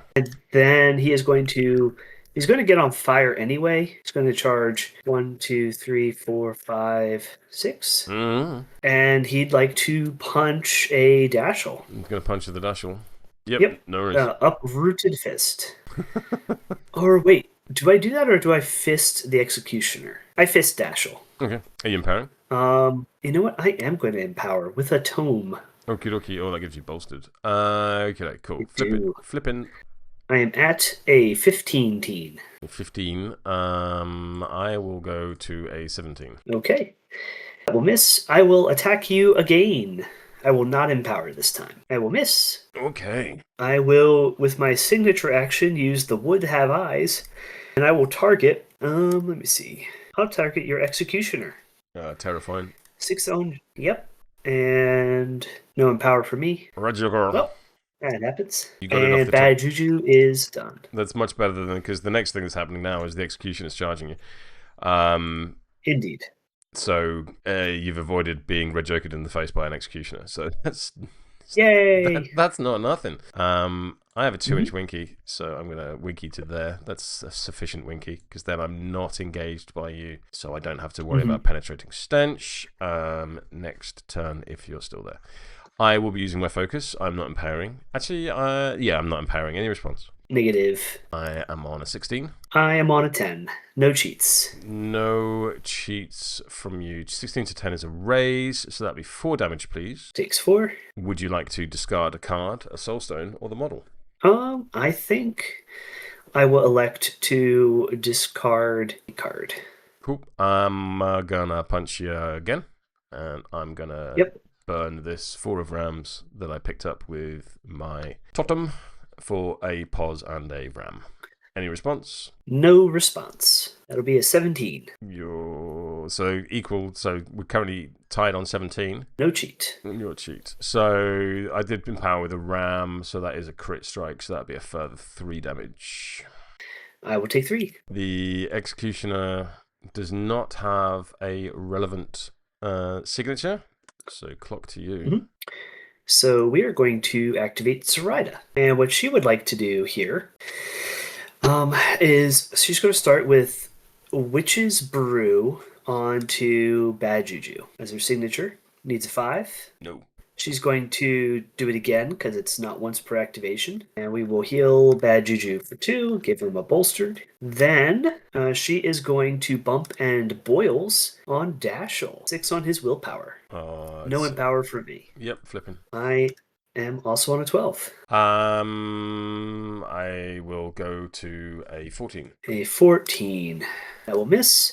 then he's going to get on fire anyway. He's going to charge 1, 2, 3, 4, 5, 6. And he'd like to punch a Dashel. He's going to punch the Dashel. Yep. No worries. Uprooted fist. Or wait, do I do that or do I fist the Executioner? I fist Dashel. Okay. Are you empowering? You know what? I am going to empower with a tome. Okie dokie. Oh, that gives you bolstered. Okay, cool. Flipping. I am at a 15 teen. 15. I will go to a 17. Okay. I will miss. I will attack you again. I will not empower this time. I will miss. Okay. I will, with my signature action, use the Would Have Eyes, and I will target, let me see. I'll target your Executioner. Terrifying. 6 own. Yep. And no empower for me. Roger, girl. Well, that happens. You got it off the Bad top. Juju is done. That's much better than, because the next thing that's happening now is the Execution is charging you. Indeed. So you've avoided being red jokered in the face by an executioner. So Yay! that's not nothing. I have a 2-inch winky, so I'm gonna winky to there. That's a sufficient winky because then I'm not engaged by you, so I don't have to worry about penetrating stench. Next turn, if you're still there, I will be using my focus. I'm not empowering. Actually, yeah, I'm not empowering. Any response? Negative. I am on a 16. I am on a 10. No cheats. No cheats from you. 16 to 10 is a raise, so that'd be 4 damage, please. Takes 4. Would you like to discard a card, a soulstone, or the model? I think I will elect to discard a card. Cool. I'm gonna punch you again, and I'm gonna burn this 4 of rams that I picked up with my totem for a pos and a ram. Any response? No response. That'll be a 17. You're so equal. So we're currently tied on 17. No cheat. Your cheat. So I did empower with a ram, so that is a crit strike. So that'd be a further 3 damage. I will take 3. The executioner does not have a relevant signature, so clock to you. So we are going to activate Zoraida. And what she would like to do here is she's going to start with Witch's Brew onto Bad Juju as her signature. Needs a 5. No. She's going to do it again because it's not once per activation. And we will heal Bad Juju for 2, give him a bolstered. Then she is going to bump and boils on Dashel. 6 on his willpower. No empower for me. Yep, flipping. I am also on a 12. I will go to a 14. A 14. That will miss.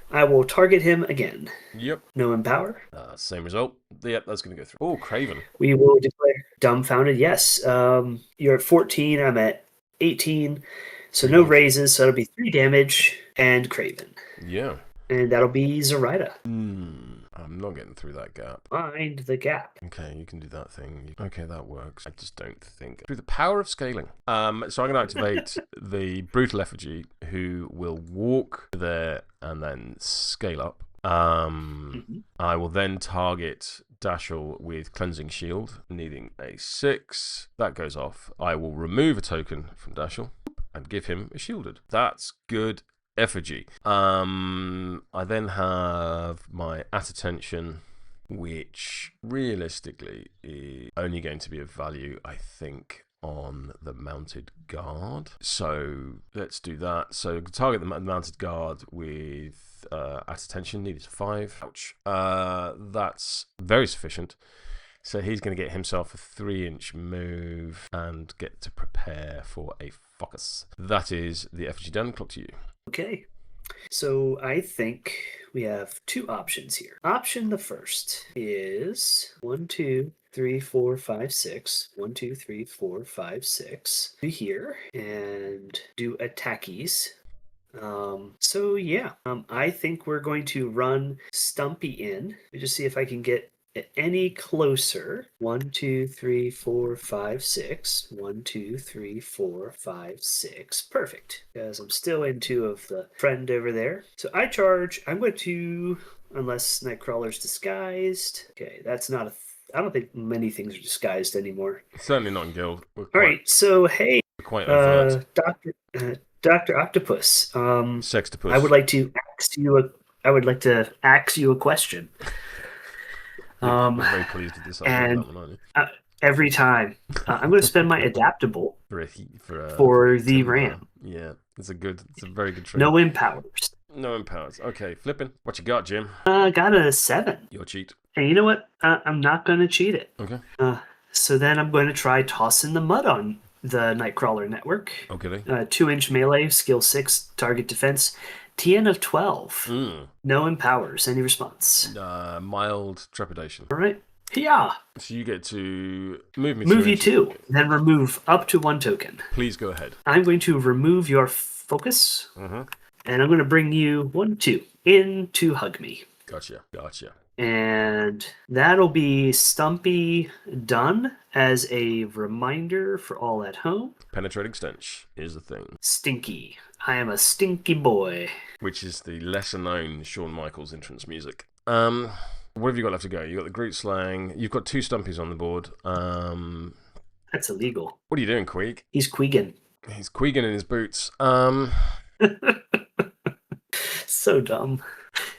I will target him again. Yep. No empower. Same result. Yep, that's going to go through. Oh, Craven. We will declare dumbfounded. Yes. You're at 14. I'm at 18. So no raises. So it'll be 3 damage and Craven. Yeah. And that'll be Zoraida. I'm not getting through that gap. Find the gap. Okay, you can do that thing. Okay, that works. I just don't think. Through the power of scaling. So I'm going to activate the Brutal Effigy, who will walk there and then scale up. I will then target Dashel with Cleansing Shield, needing a 6. That goes off. I will remove a token from Dashel and give him a shielded. That's good effigy. I then have my At Attention, which realistically is only going to be of value, I think, on the Mounted Guard. So let's do that. So target the Mounted Guard with At Attention, needed 5. Ouch. That's very sufficient. So he's going to get himself a 3-inch move and get to prepare for a focus. That is the effigy done. Clock to you. Okay. So I think we have 2 options here. Option the first is 1, 2, 3, 4, 5, 6. 1, 2, 3, 4, 5, 6. Do here and do attackies. So yeah, I think we're going to run Stumpy in. Let me just see if I can get any closer. 1, 2, 3, 4, 5, 6. 1, 2, 3, 4, 5, 6. Perfect. Because I'm still in 2 of the friend over there. So I charge. I'm going to, unless Nightcrawler's disguised. Okay, that's not a. I don't think many things are disguised anymore. Certainly not in Guild. All right. So hey, quite overt. Dr. Octopus. Sextopus. I would like to ask you a question. You're very pleased with this. And every time, I'm going to spend my adaptable for the ram. Yeah, it's a very good trick. No empowers. No empowers. Okay, flipping. What you got, Jim? Got a 7. Your cheat. And you know what? I'm not going to cheat it. Okay. So then I'm going to try tossing the mud on the Nightcrawler network. Okay. 2-inch melee, skill 6, target defense. TN of 12. No empowers. Any response? Mild trepidation. All right. Yeah. So you get to move me. Move you 2. Then remove up to 1 token. Please go ahead. I'm going to remove your focus. And I'm going to bring you 1, 2 in to hug me. Gotcha. And that'll be Stumpy done as a reminder for all at home. Penetrating stench is the thing. Stinky. I am a stinky boy. Which is the lesser known Shawn Michaels entrance music. What have you got left to go? You got the Groot slang. You've got 2 Stumpies on the board. That's illegal. What are you doing, Queeg? He's Queegan. He's Queegan in his boots. So dumb.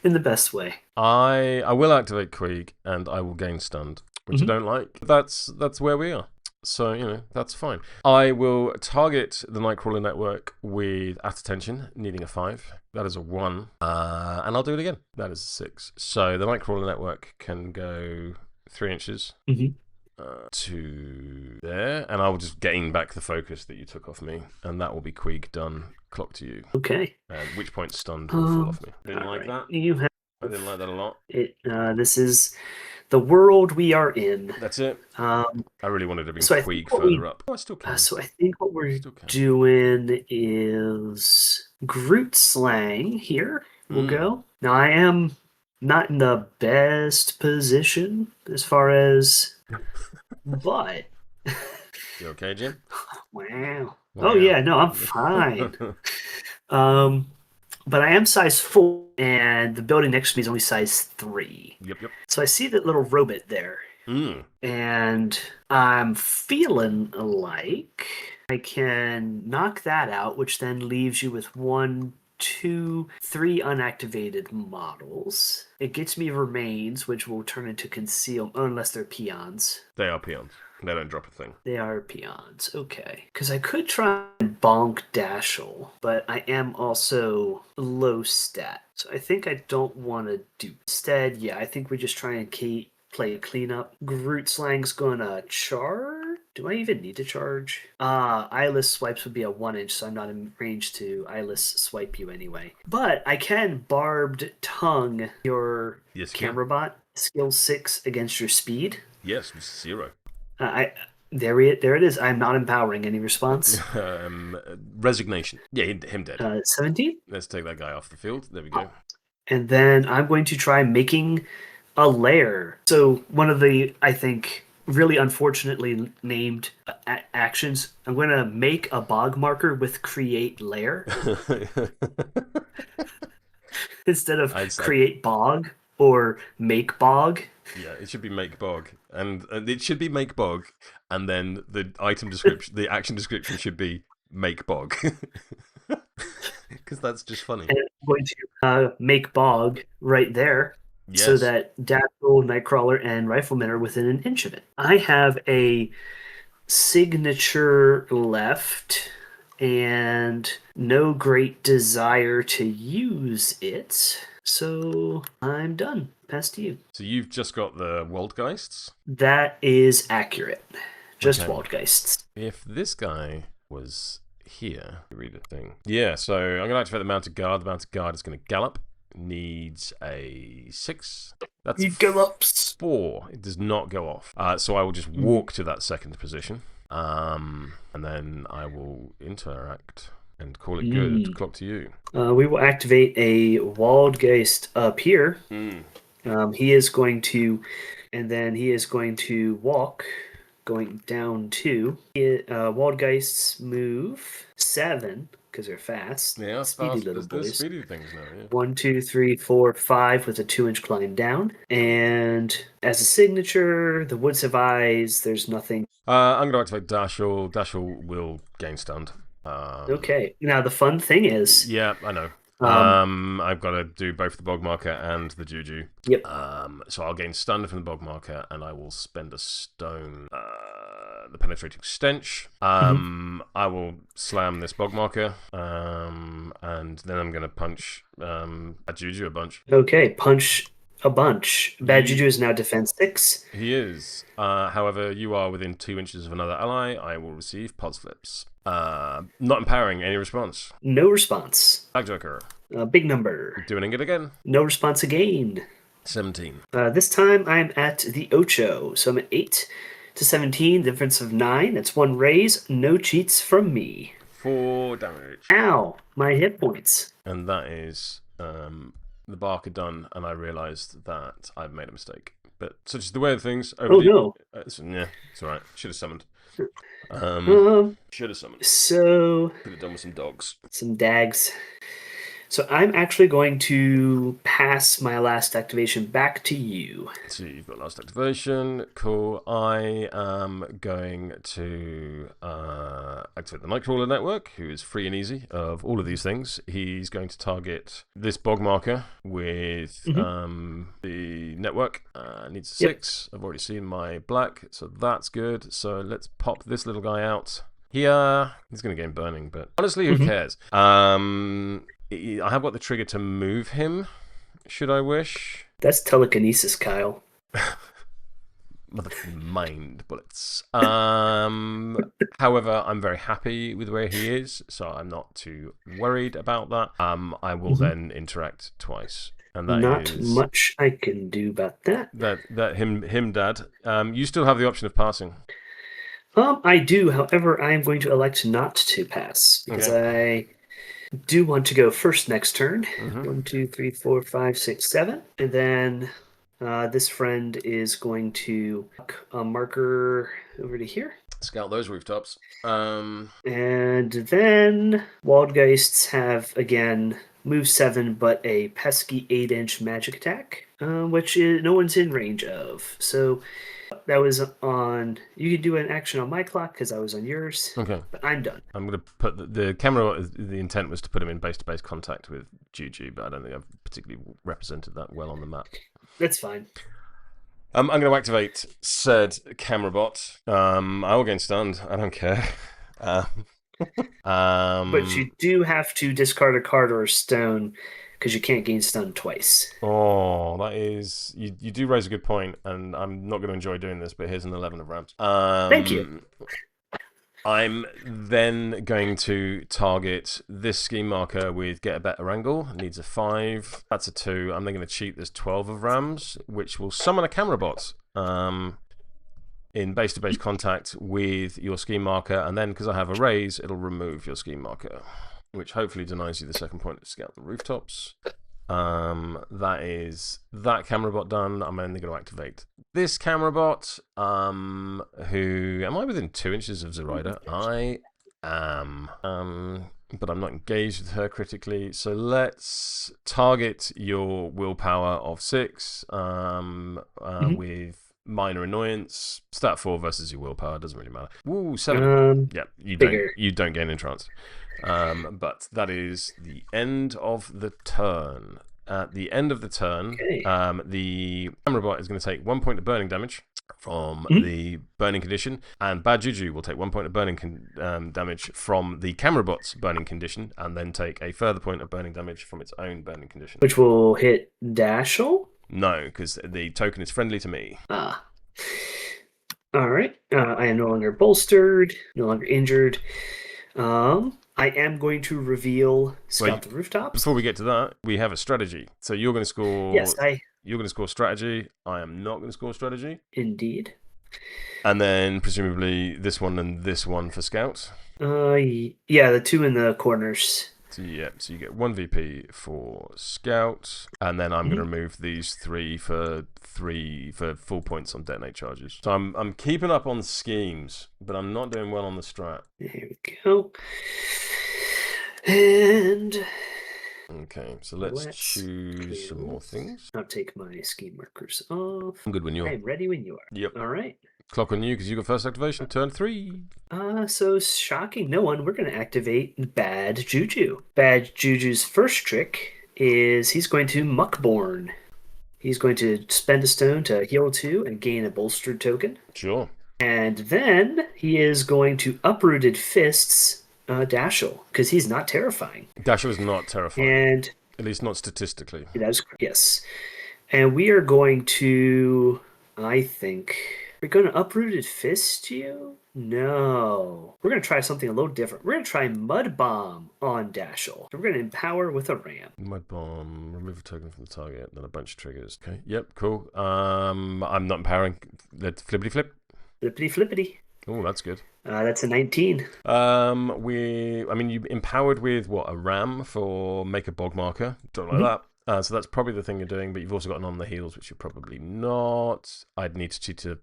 In the best way. I will activate Queeg and I will gain stunned, which I don't like. That's where we are. So, that's fine. I will target the Nightcrawler network with At Attention, needing a 5. That is a 1. And I'll do it again. That is a 6. So the Nightcrawler network can go 3 inches to there. And I will just gain back the focus that you took off me. And that will be Queeg done. Clock to you. Okay. At which point stunned will fall off me. Didn't like that. I didn't like that a lot. This is the world we are in. That's it. I really wanted to bring Queeg further up. I still can. So I think what we're doing is Groot slang here. We'll go. Now I am not in the best position as far as, but. You okay, Jim? Wow. Oh yeah, no, I'm fine. But I am size 4, and the building next to me is only size 3. Yep. So I see that little robot there. And I'm feeling like I can knock that out, which then leaves you with 1, 2, 3 unactivated models. It gets me remains, which will turn into conceal, unless they're peons. They are peons. They don't drop a thing. They are peons. Okay. Because I could try and bonk Dashel, but I am also low stat. So I think I don't want to do. Instead, I think we just try and play cleanup. Groot slang's gonna charge. Do I even need to charge? Eyeless swipes would be a 1 inch, so I'm not in range to eyeless swipe you anyway. But I can barbed tongue your camera bot. Skill 6 against your speed. Yes, 0. There it is. I'm not empowering. Any response? Resignation. Yeah, him dead. 17? Let's take that guy off the field. There we go. And then I'm going to try making a lair. So one of the, I think, really unfortunately named actions, I'm going to make a bog marker with create lair. Instead of create bog or make bog. Yeah, it should be make bog, and it should be make bog, and then the item description, the action description should be make bog, because that's just funny. And I'm going to make bog right there, so that Dapple, Nightcrawler, and Rifleman are within an inch of it. I have a signature left, and no great desire to use it. So I'm done. Pass to you. So you've just got the Waldgeists? That is accurate. Just Waldgeists. If this guy was here, read the thing. Yeah, so I'm going to activate the Mounted Guard. The Mounted Guard is going to gallop. Needs a 6. That's he gallops. 4. It does not go off. So I will just walk to that second position. And then I will interact. And call it good. Clock to you. We will activate a Waldgeist up here. He is going to, and then he is going to walk, going down 2. Waldgeists move 7 because they're fast. Yeah, speedy fast. little boys. Speedy things now. Yeah. 1, 2, 3, 4, 5 with a 2-inch climb down. And as a signature, the woods have eyes. There's nothing. I'm going to activate Dashel. Dashel will gain stunned. Okay. Now the fun thing is. Yeah, I know. I've got to do both the bog marker and the juju. Yep. So I'll gain stunned from the bog marker, and I will spend a stone. The penetrating stench. I will slam this bog marker, and then I'm going to punch a juju a bunch. Okay, punch a bunch. Bad Juju is now defense 6. He is. However, you are within 2 inches of another ally. I will receive pod flips. Not empowering. Any response? No response. Black Joker. Big number. Doing it again. No response again. 17. This time I'm at the Ocho. So I'm at 8 to 17. Difference of 9. That's 1 raise. No cheats from me. 4 damage. Ow. My hit points. And that is the barker done, and I realised that I've made a mistake. But such is the way of things. Oh no. Yeah, it's alright. Should have summoned. Should have summoned. So Could have done with some dogs. some dags. So I'm actually going to pass my last activation back to you. So you've got last activation. Cool. I am going to activate the Nightcrawler network, who is free and easy of all of these things. He's going to target this bog marker with the network. Needs a 6. I've already seen my black, so that's good. So let's pop this little guy out. He's going to gain burning, but honestly, who cares? I have got the trigger to move him, should I wish. That's telekinesis, Kyle. Mind bullets. However, I'm very happy with where he is, so I'm not too worried about that. I will then interact twice. And that Not much I can do about that. That him, Dad. You still have the option of passing. I do. However, I am going to elect not to pass because I do want to go first next turn. 1, 2, 3, 4, 5, 6, 7, and then this friend is going to a marker over to here. Scout those rooftops. And then Wildgeists have again move 7, but a pesky 8-inch magic attack, which no one's in range of. So that was on. You could do an action on my clock because I was on yours. Okay. But I'm done. I'm going to put the camera. The intent was to put him in base-to-base contact with Juju, but I don't think I've particularly represented that well on the map. That's fine. I'm going to activate said camera bot. I will gain stunned. I don't care. But you do have to discard a card or a stone because you can't gain stun twice. Oh, that is... You do raise a good point, and I'm not going to enjoy doing this, but here's an 11 of Rams. Thank you. I'm then going to target this scheme marker with Get a Better Angle. It needs a 5. That's a 2. I'm then going to cheat this 12 of Rams, which will summon a camera bot in base-to-base contact with your scheme marker, and then, because I have a raise, it'll remove your scheme marker, which hopefully denies you the second point to scout the rooftops. That is that camera bot done. I'm only going to activate this camera bot. Who am I within 2 inches of Zoraida? I am. But I'm not engaged with her critically. So let's target your willpower of 6 with minor annoyance. Stat 4 versus your willpower, doesn't really matter. Ooh, 7. Yeah, you don't gain entranced. But that is the end of the turn. At the end of the turn, the camera bot is going to take 1 point of burning damage from the burning condition, and Bad Juju will take 1 point of burning damage from the camera bot's burning condition, and then take a further point of burning damage from its own burning condition. Which will hit Dashel? No, because the token is friendly to me. Ah. All right. I am no longer bolstered, no longer injured. I am going to reveal Scout the Rooftops. Before we get to that, we have a strategy. So you're going to score. Yes, You're going to score strategy. I am not going to score strategy. Indeed. And then presumably this one and this one for Scout. Yeah, the 2 in the corners. So you get 1 VP for Scout, and then I'm going to remove these 3 for full points on detonate charges. So I'm keeping up on schemes, but I'm not doing well on the strat. There we go. And okay, so let's choose some more things. I'll take my scheme markers off. I'm good when you are. I'm ready when you are. Yep. All right. Clock on you because you got first activation. Turn 3. So shocking no one. We're going to activate Bad Juju. Bad Juju's first trick is he's going to Muckborn. He's going to spend a stone to heal 2 and gain a bolstered token. Sure. And then he is going to Uprooted Fists Dashel, because he's not terrifying. Dashel is not terrifying. And at least not statistically. Yes. And we are going to, I think, we're going to Uprooted Fist you? No. We're going to try something a little different. We're going to try Mud Bomb on Dashel. We're going to empower with a ram. Mud Bomb, remove a token from the target, then a bunch of triggers. Okay, yep, cool. I'm not empowering. Let's flippity flip. Flippity flippity. Oh, that's good. That's a 19. You empowered with what, a ram for make a bog marker, something like that. So that's probably the thing you're doing, but you've also got an on the heels, which you're probably not. I'd need to cheat a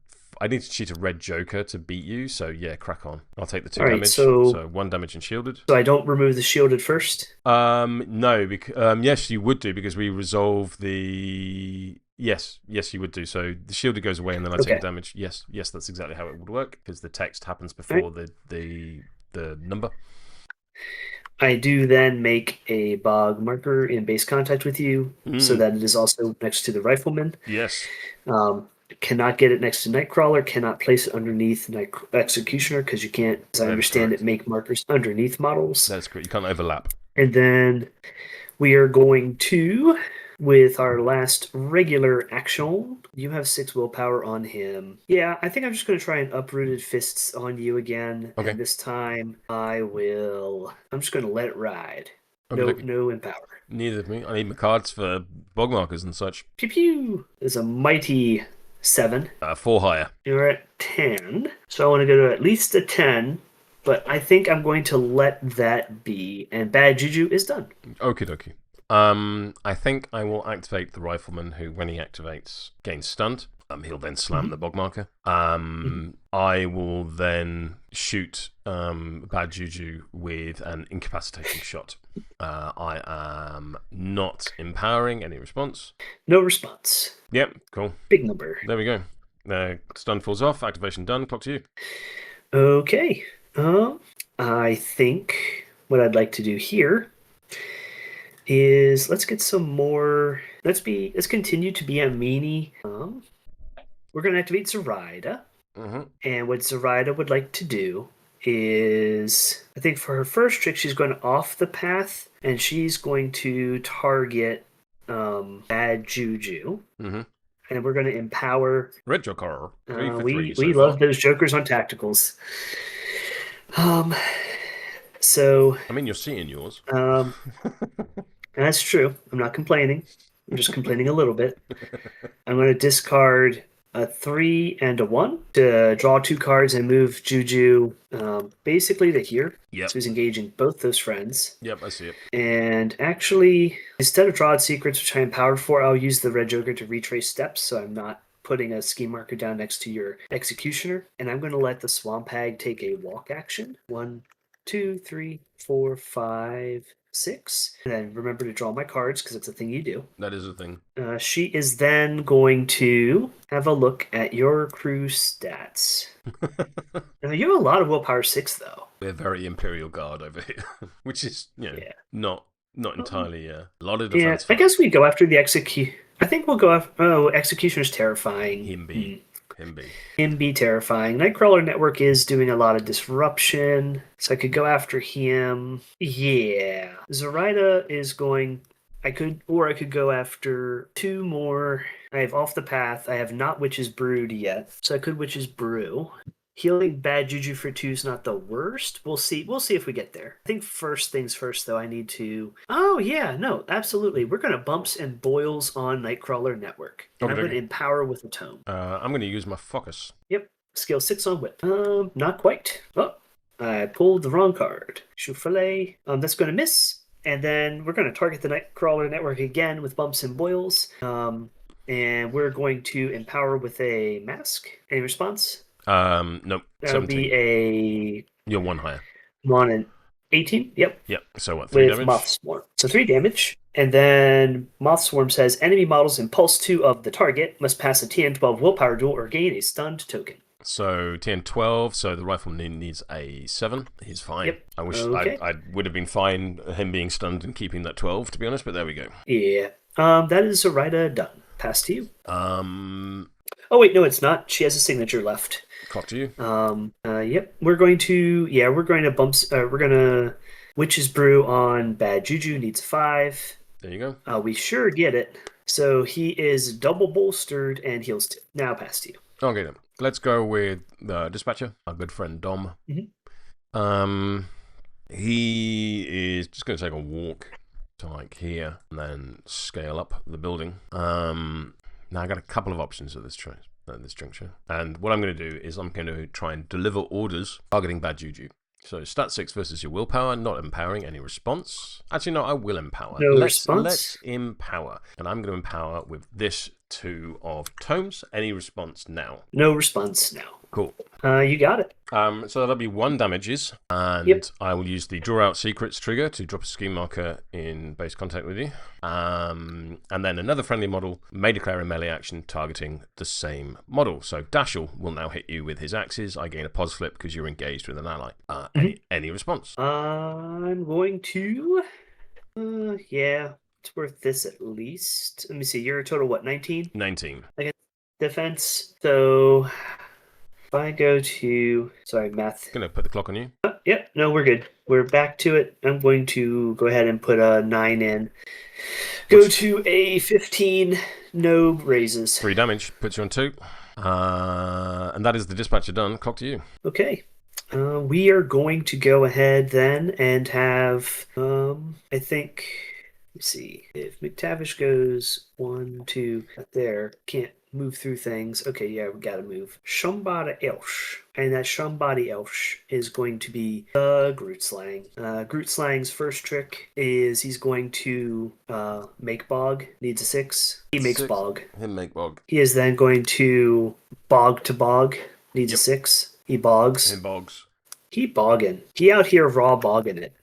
red joker to beat you, so yeah, crack on. I'll take the 2 Alright, damage. so 1 damage and shielded. I don't remove the shielded first? No, yes, you would do, because we resolve the... Yes, you would do. So the shielded goes away and then I take the damage. Yes, that's exactly how it would work, because the text happens before the number. I do then make a bog marker in base contact with you, so that it is also next to the rifleman. Yes. Cannot get it next to Nightcrawler, cannot place it underneath Executioner, because you can't, as I understand it, make markers underneath models. That's correct. You can't overlap. And then we are going to, with our last regular action, you have 6 willpower on him. Yeah, I think I'm just going to try and uprooted fists on you again. Okay. And this time I'm just going to let it ride. Okay. No empower. Neither of me. I need my cards for bog markers and such. Pew pew! There's a mighty 7. 4 higher. You're at 10. So I want to go to at least a 10. But I think I'm going to let that be. And Bad Juju is done. Okie dokie. I think I will activate the rifleman, who, when he activates, gains stunned. He'll then slam the bog marker. I will then shoot Bad Juju with an incapacitating shot. I am not empowering any response. No response. Yep, cool. Big number. There we go. Stun falls off. Activation done. Clock to you. Okay. I think what I'd like to do here is let's get some more. Let's continue to be a meanie. We're going to activate Zoraida. And what Zoraida would like to do is, I think for her first trick, she's going off the path, and she's going to target Bad Juju. And we're going to empower Red Joker. We love those jokers on tacticals. So I mean, you're seeing yours. That's true. I'm not complaining. I'm just complaining a little bit. I'm going to discard a 3 and a 1 to draw 2 cards and move Juju basically to here. Yep. So he's engaging both those friends. Yep, I see it. And actually, instead of Drawed Secrets, which I empowered for, I'll use the Red Joker to retrace steps, so I'm not putting a ski marker down next to your Executioner. And I'm going to let the Swamp Hag take a walk action. 1, 2, 3, 4, 5, 6. And then remember to draw my cards, because it's a thing you do. That is a thing. She is then going to have a look at your crew stats. Now, you have a lot of willpower 6, though. We're very Imperial Guard over here, which is, not entirely a lot of defense. Yeah, I guess we go after the I think we'll go after... Oh, Executioner's terrifying. Him be terrifying. Nightcrawler Network is doing a lot of disruption, so I could go after him. Yeah. Zoraida is going... I could go after 2 more. I have Off the Path. I have not Witch's Brood yet, so I could Witch's Brew. Healing Bad Juju for 2 is not the worst. We'll see if we get there. I think first things first, though, I need to... Oh, yeah, no, absolutely. We're going to Bumps and Boils on Nightcrawler Network. And I'm going to Empower with a Tome. I'm going to use my Focus. Yep. Skill 6 on Whip. Not quite. Oh, I pulled the wrong card. Choufale. That's going to miss. And then we're going to target the Nightcrawler Network again with Bumps and Boils. And we're going to Empower with a Mask. Any response? Nope. That would be You're 1 higher. I'm on an 18. Yep. So what? 3 with damage? Moth Swarm. So 3 damage. And then Moth Swarm says enemy models in Pulse 2 of the target must pass a TN12 willpower duel or gain a stunned token. So TN12. So the rifleman needs a 7. He's fine. Yep. I wish I would have been fine him being stunned and keeping that 12, to be honest. But there we go. Yeah. That is Zoraida done. Pass to you. Oh wait, no, it's not. She has a signature left. Clock to you. Yep. We're going to Witch's Brew on Bad Juju, needs 5. There you go. We sure get it. So he is double bolstered and heals 2. Now pass to you. Okay then. Let's go with the dispatcher, our good friend Dom. He is just going to take a walk to like here and then scale up the building. Now I got a couple of options at this juncture, and what I'm going to do is I'm going to try and deliver orders targeting Bad Juju. So stat 6 versus your willpower, not empowering any response. Actually, no, I will empower. No Let's response. empower. And I'm going to empower with this 2 of tomes. Any response now? No response now. Cool. You got it. So that'll be 1 damages, and Yep. I will use the draw out secrets trigger to drop a scheme marker in base contact with you. And then another friendly model may declare a melee action targeting the same model. So Dashel will now hit you with his axes. I gain a pos flip because you're engaged with an ally. Any response? I'm going to. Yeah, it's worth this at least. Let me see. You're a total what? 19. 19. Defense. So if I go to, sorry, math. Gonna put the clock on you. Yep. No, we're good. We're back to it. I'm going to go ahead and put a 9 in. Go to a 15. No raises. 3 damage. Puts you on 2. And that is the dispatcher done. Clock to you. Okay. We are going to go ahead then and have, I think, let's see, if McTavish goes 1, 2, there, can't move through things. Okay, yeah, we gotta move. Somebody else. And that somebody else is going to be Groot Slang. Groot Slang's first trick is he's going to make bog. Needs a 6. He makes 6. bog. Him make bog. He is then going to bog to bog. Needs a 6. He bogs. Him bogs. He bogging. He out here raw bogging it.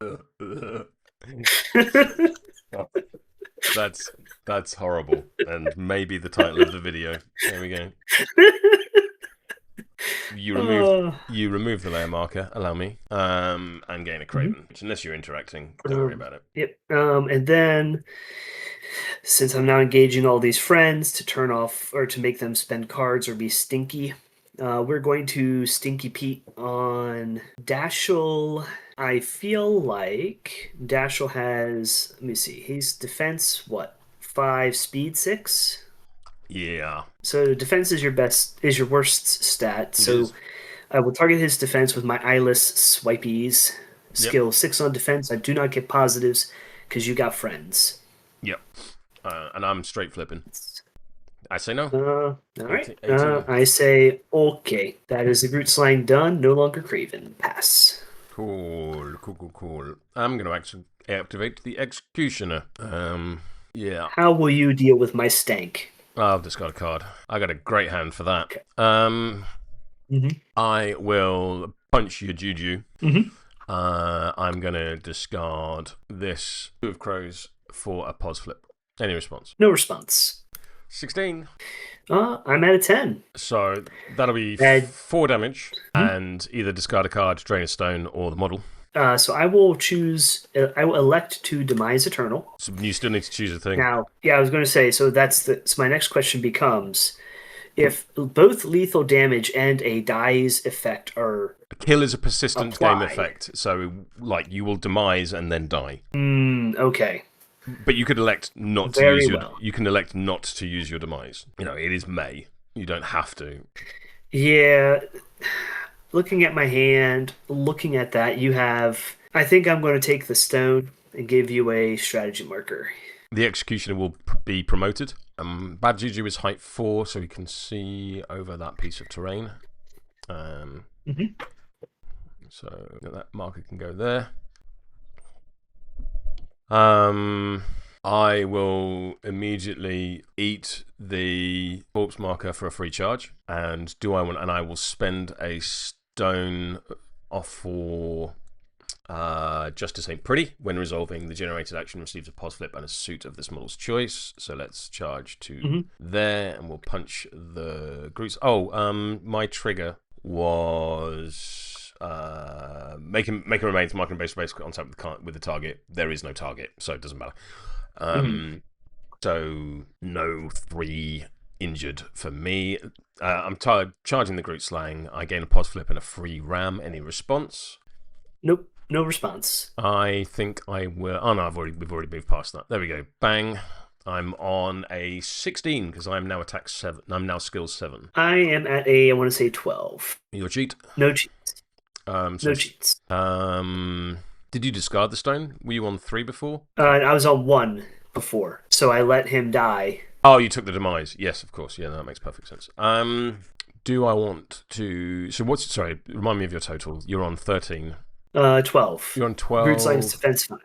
That's horrible, and maybe the title of the video. There we go. You remove the layer marker. Allow me. And gain a Craven. Which, unless you're interacting, don't worry about it. Yep. And then, since I'm now engaging all these friends to turn off or to make them spend cards or be stinky, we're going to Stinky Pete on Dashel. I feel like Dashel has, let me see, he's defense, 5, speed 6? Yeah. So defense is your worst stat. So I will target his defense with my eyeless swipies. Skill 6 on defense. I do not get positives because you got friends. Yep. And I'm straight flipping. I say no. All right. I say okay. That is the Groot Slang done. No longer Craven. Pass. Cool. I'm going to actually activate the Executioner. Yeah. How will you deal with my stank? I'll discard a card. I got a great hand for that. Okay. I will punch your Juju. Mm-hmm. I'm going to discard this 2 of crows for a pos flip. Any response? No response. 16. I'm at a 10. So that'll be 4 damage, and either discard a card, drain a stone, or the model. So I will choose. I will elect to Demise Eternal. So you still need to choose a thing. Now, yeah, I was going to say. So so my next question becomes: if both lethal damage and a die's effect are Kill is a persistent game effect, so like you will demise and then die. Okay. But you could elect not to use your. You can elect not to use your demise. You know, it is May. You don't have to. Yeah. Looking at my hand, looking at that, you have. I think I'm going to take the stone and give you a strategy marker. The Executioner will be promoted. Bad Juju is height 4, so you can see over that piece of terrain. So that marker can go there. I will immediately eat the corpse marker for a free charge, and I will spend a stone off for Justice Ain't Pretty. When resolving, the generated action receives a pos flip and a suit of this model's choice. So let's charge to there, and we'll punch the Groots. My trigger was make him remain marking base contact with the target. There is no target, so it doesn't matter. So no 3 injured for me. I'm charging the Groot Slang. I gain a pos flip and a free ram. Any response? Nope, no response. I think I will. Oh no, we've already moved past that. There we go. Bang. I'm on a 16 because I'm now attack 7. I'm now skill 7. I am at I want to say 12. Your cheat? No cheats. No cheats. Did you discard the stone? Were you on 3 before? I was on 1 before, so I let him die. Oh, you took the demise. Yes, of course. Yeah, that makes perfect sense. Do I want to... So sorry, remind me of your total. You're on 13. 12. You're on Groot Slang's 12. defense 5.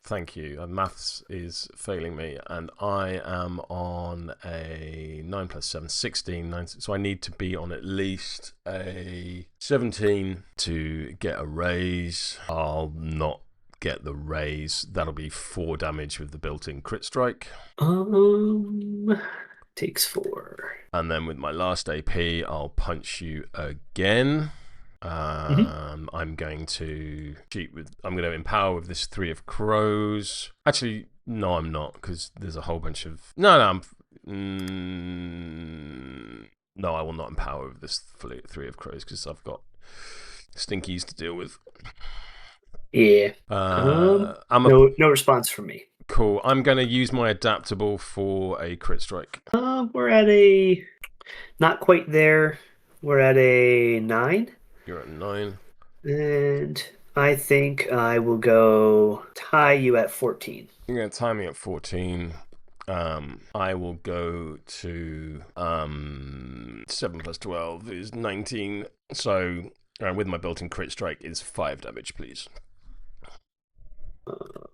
Thank you. Maths is failing me, and I am on a 9 plus 7, 16. 9, so I need to be on at least a 17 to get a raise. I'll not get the raise. That'll be 4 damage with the built-in crit strike. Takes 4. And then with my last AP, I'll punch you again. I'm going to cheat with. I'm going to empower with this 3 of crows. Actually, no, I'm not, because there's a whole bunch of. No, no, I will not empower with this 3 of crows because I've got stinkies to deal with. Yeah. No response from me. Cool. I'm going to use my adaptable for a crit strike. We're at a. Not quite there. We're at a 9. You're at 9. And I think I will go tie you at 14. You're going to tie me at 14. I will go to 7 plus 12 is 19. So with my built-in crit strike is 5 damage, please.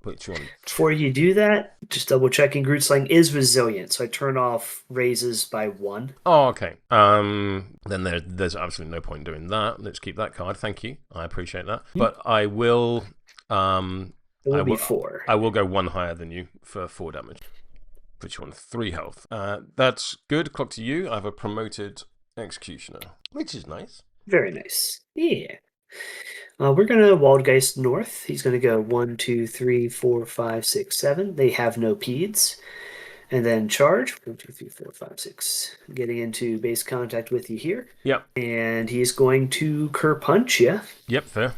Put you on. Before you do that, just double checking. Groot Slang is resilient, so I turn off raises by 1. Oh, okay. Then there's absolutely no point in doing that. Let's keep that card. Thank you. I appreciate that. But I will. It will be 4. I will go 1 higher than you for 4 damage. Put you on 3 health. That's good. Clock to you. I have a promoted executioner, which is nice. Very nice. Yeah. We're going to Waldgeist north. He's going to go 1, 2, 3, 4, 5, 6, 7. They have no peds. And then charge. 1, 2, 3, 4, 5, 6. Getting into base contact with you here. Yep. And he's going to Kerpunch you. Yep, fair.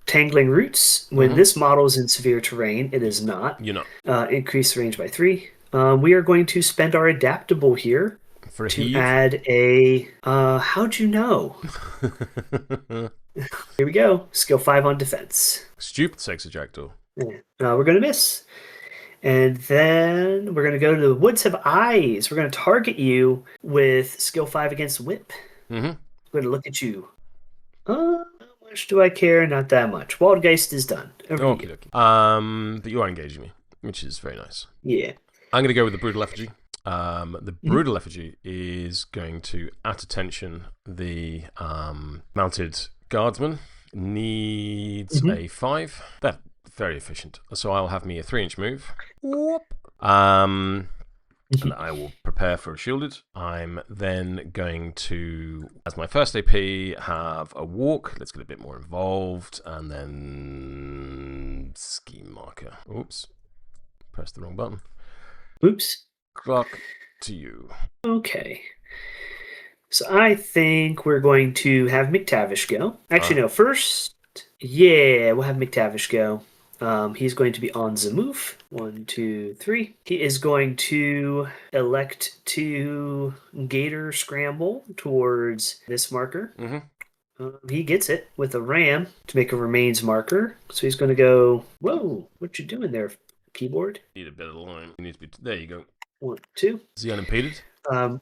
Tangling Roots. When this model is in severe terrain, it is not. You're not. Increase the range by 3. We are going to spend our adaptable here For to heave. add a. How'd you know? Here we go. Skill 5 on defense. Stupid sex ejector. Yeah. We're going to miss. And then we're going to go to the Woods Have Eyes. We're going to target you with skill 5 against whip. Mm-hmm. We're going to look at you. How much do I care? Not that much. Waldgeist is done. Okay. But you are engaging me, which is very nice. Yeah. I'm going to go with the Brutal Effigy. The Brutal Effigy is going to, at attention, the mounted guardsman needs a 5. That's very efficient. So I'll have me a 3-inch move. And I will prepare for a shielded. I'm then going to, as my first AP, have a walk. Let's get a bit more involved. And then scheme marker. Oops. Pressed the wrong button. Oops. Clock to you. Okay. So I think we're going to have McTavish go. Actually, no. First, we'll have McTavish go. He's going to be on the move. 1, 2, 3. He is going to elect to Gator Scramble towards this marker. He gets it with a ram to make a remains marker. So he's going to go, whoa, what you doing there, keyboard? Need a bit of line. He needs to be. There you go. 1, 2. Is he unimpeded?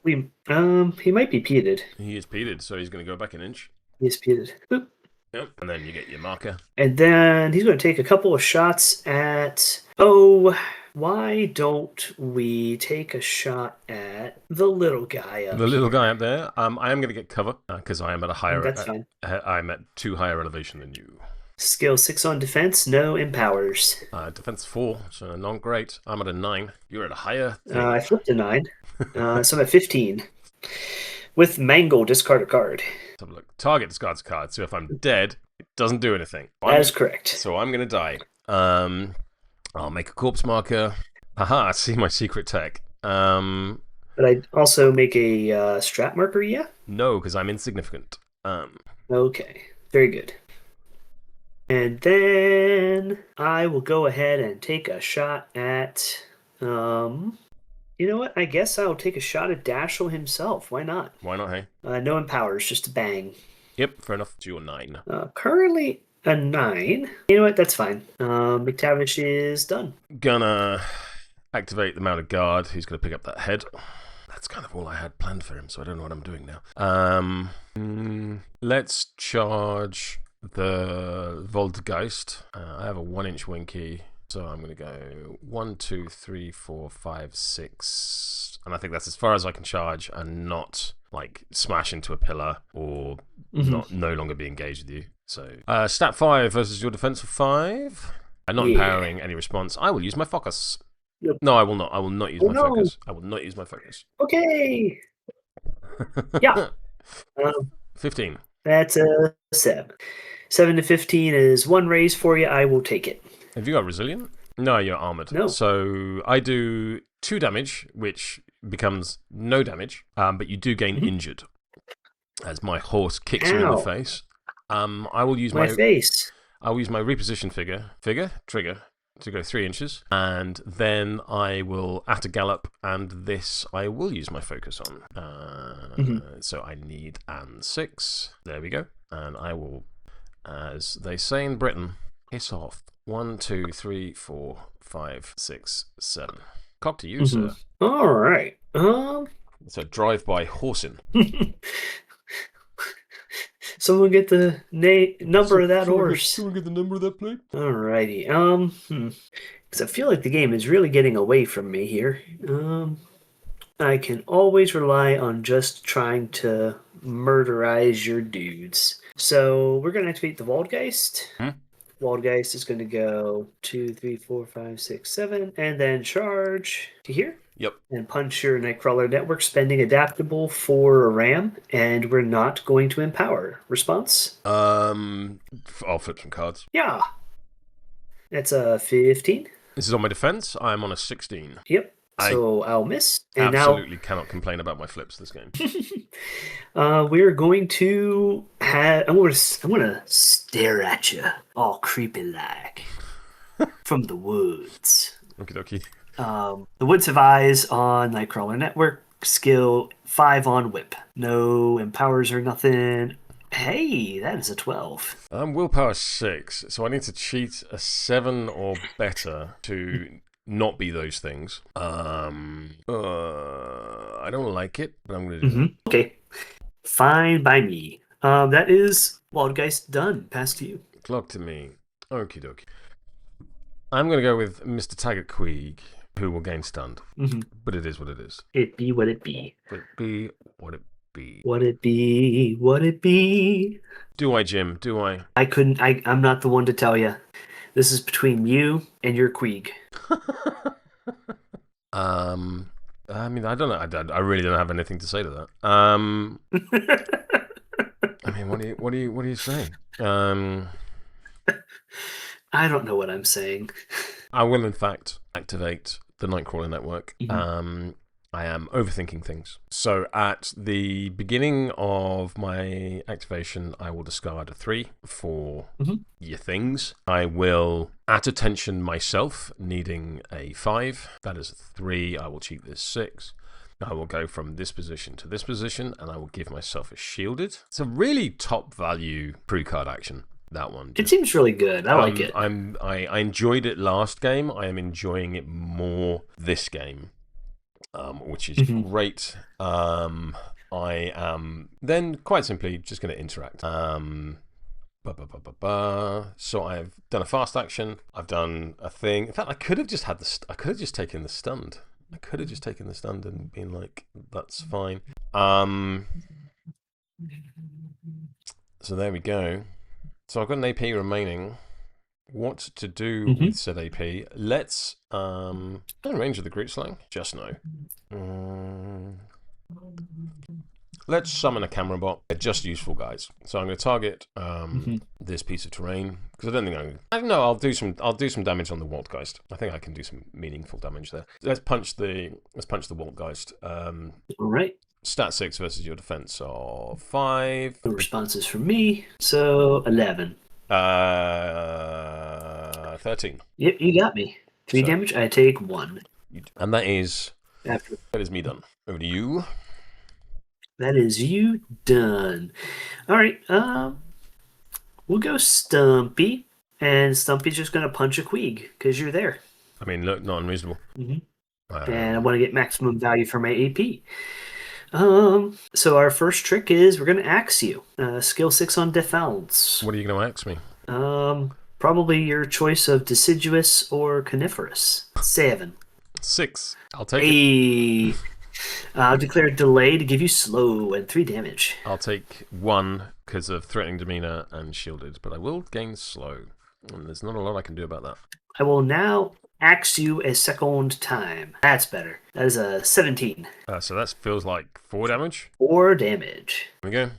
He might be peded. He is peded, so he's going to go back an inch. He's peded. Boop. Yep. And then you get your marker. And then he's going to take a couple of shots at. Oh, why don't we take a shot at the little guy up? The little guy up there. I am going to get cover because I am at a higher. That's fine. I'm at 2 higher elevation than you. Skill 6 on defense, no empowers. Defense 4, so not great. I'm at a 9. You're at a higher. I flipped a 9, so I'm at 15. With Mangle, discard a card. Let's have a look. Target discards a card, so if I'm dead, it doesn't do anything. That is correct. So I'm going to die. I'll make a corpse marker. Haha, I see my secret tech. But I also make a strat marker, yeah? No, because I'm insignificant. Okay, very good. And then I will go ahead and take a shot at, you know what? I guess I'll take a shot at Dashel himself. Why not? Why not, hey? No empowers, just a bang. Yep, fair enough. It's your 9. Currently a 9. You know what? That's fine. McTavish is done. Gonna activate the mounted guard who's gonna pick up that head. That's kind of all I had planned for him, so I don't know what I'm doing now. Let's charge the Voldgeist. I have a 1-inch Winky, so I'm going to go 1, 2, 3, 4, 5, 6, and I think that's as far as I can charge and not like smash into a pillar or no longer be engaged with you. So stat 5 versus your defense of 5. And not empowering any response. I will use my focus. Yep. No, I will not. I will not use my focus. I will not use my focus. Okay. Yeah. 15. That's a 7. 7 to 15 is 1 raise for you. I will take it. Have you got resilient? No, you're armored. No. So I do 2 damage, which becomes no damage, but you do gain injured as my horse kicks you in the face. I will use my face. I will use my reposition trigger to go 3 inches, and then I will at a gallop, and this I will use my focus on. So I need an 6. There we go, and I will, as they say in Britain, piss off. 1, 2, 3, 4, 5, 6, 7. Cock to you, sir. All right. It's a drive-by horsing. Someone get the number of that horse. Someone get the number of that plate. Alrighty. Because I feel like the game is really getting away from me here. I can always rely on just trying to murderize your dudes. So we're gonna activate the Waldgeist. Waldgeist is gonna go 2, 3, 4, 5, 6, 7, and then charge to here. Yep. And punch your Nightcrawler network, spending adaptable for a ram, and we're not going to empower. Response? I'll flip some cards. Yeah. That's a 15. This is on my defense. I'm on a 16. Yep. So I'll miss. And absolutely cannot complain about my flips this game. We're going to have. I'm gonna stare at you, all creepy like, from the woods. Okie dokie. The woods have eyes on Nightcrawler network. Skill 5 on whip. No empowers or nothing. Hey, that is a 12. Willpower 6, so I need to cheat a 7 or better to not be those things. I don't like it, but I'm going to do it. Okay. Fine by me. That is Waldgeist done. Pass to you. Clock to me. Okie dokie. I'm going to go with Mr. Taggart Queeg, who will gain stunned. But it is what it is. It be what it be. It be what it be. What it be, what it be. Do I, Jim? Do I? I'm not the one to tell you. This is between you and your Queeg. I mean, I don't know. I really don't have anything to say to that. I mean, what do you say? I don't know what I'm saying. I will, in fact, activate the Nightcrawler network. I am overthinking things. So at the beginning of my activation, I will discard a 3 for your things. I will at attention myself, needing a 5. That is a 3. I will cheat this 6. I will go from this position to this position, and I will give myself a shielded. It's a really top value pre-card action. That one. It seems really good. I like it. I enjoyed it last game. I am enjoying it more this game. Which is great. I am then quite simply just going to interact. So I've done a fast action. I've done a thing. In fact, I could have just had I could have just taken the stunned. I could have just taken the stunned and been like, that's fine. So there we go. So I've got an AP remaining. What to do with said AP? Let's in range of the group slang? Just no. Let's summon a camera bot. They're just useful guys. So I'm going to target this piece of terrain because I don't think I don't know. I'll do some damage on the Waldgeist. I think I can do some meaningful damage there. Let's punch the Waldgeist. All right. Stat 6 versus your defense of 5. No responses from me. So 11. 13. Yep, you got me. 3 damage. I take 1. And that is me done. Over to you. That is you done. All right. We'll go Stumpy, and Stumpy's just gonna punch a Queeg because you're there. I mean, look, not unreasonable. And I want to get maximum value for my AP. So our first trick is we're gonna axe you. Skill 6 on defense. What are you going to ask me? Probably your choice of deciduous or coniferous. 7. 6. I'll take it. A. I'll declare delay to give you slow and 3 damage. I'll take 1 because of threatening demeanor and shielded, but I will gain slow. And there's not a lot I can do about that. I will now axe you a second time. That's better. That is a 17. So that feels like 4 damage. 4 damage. There we go.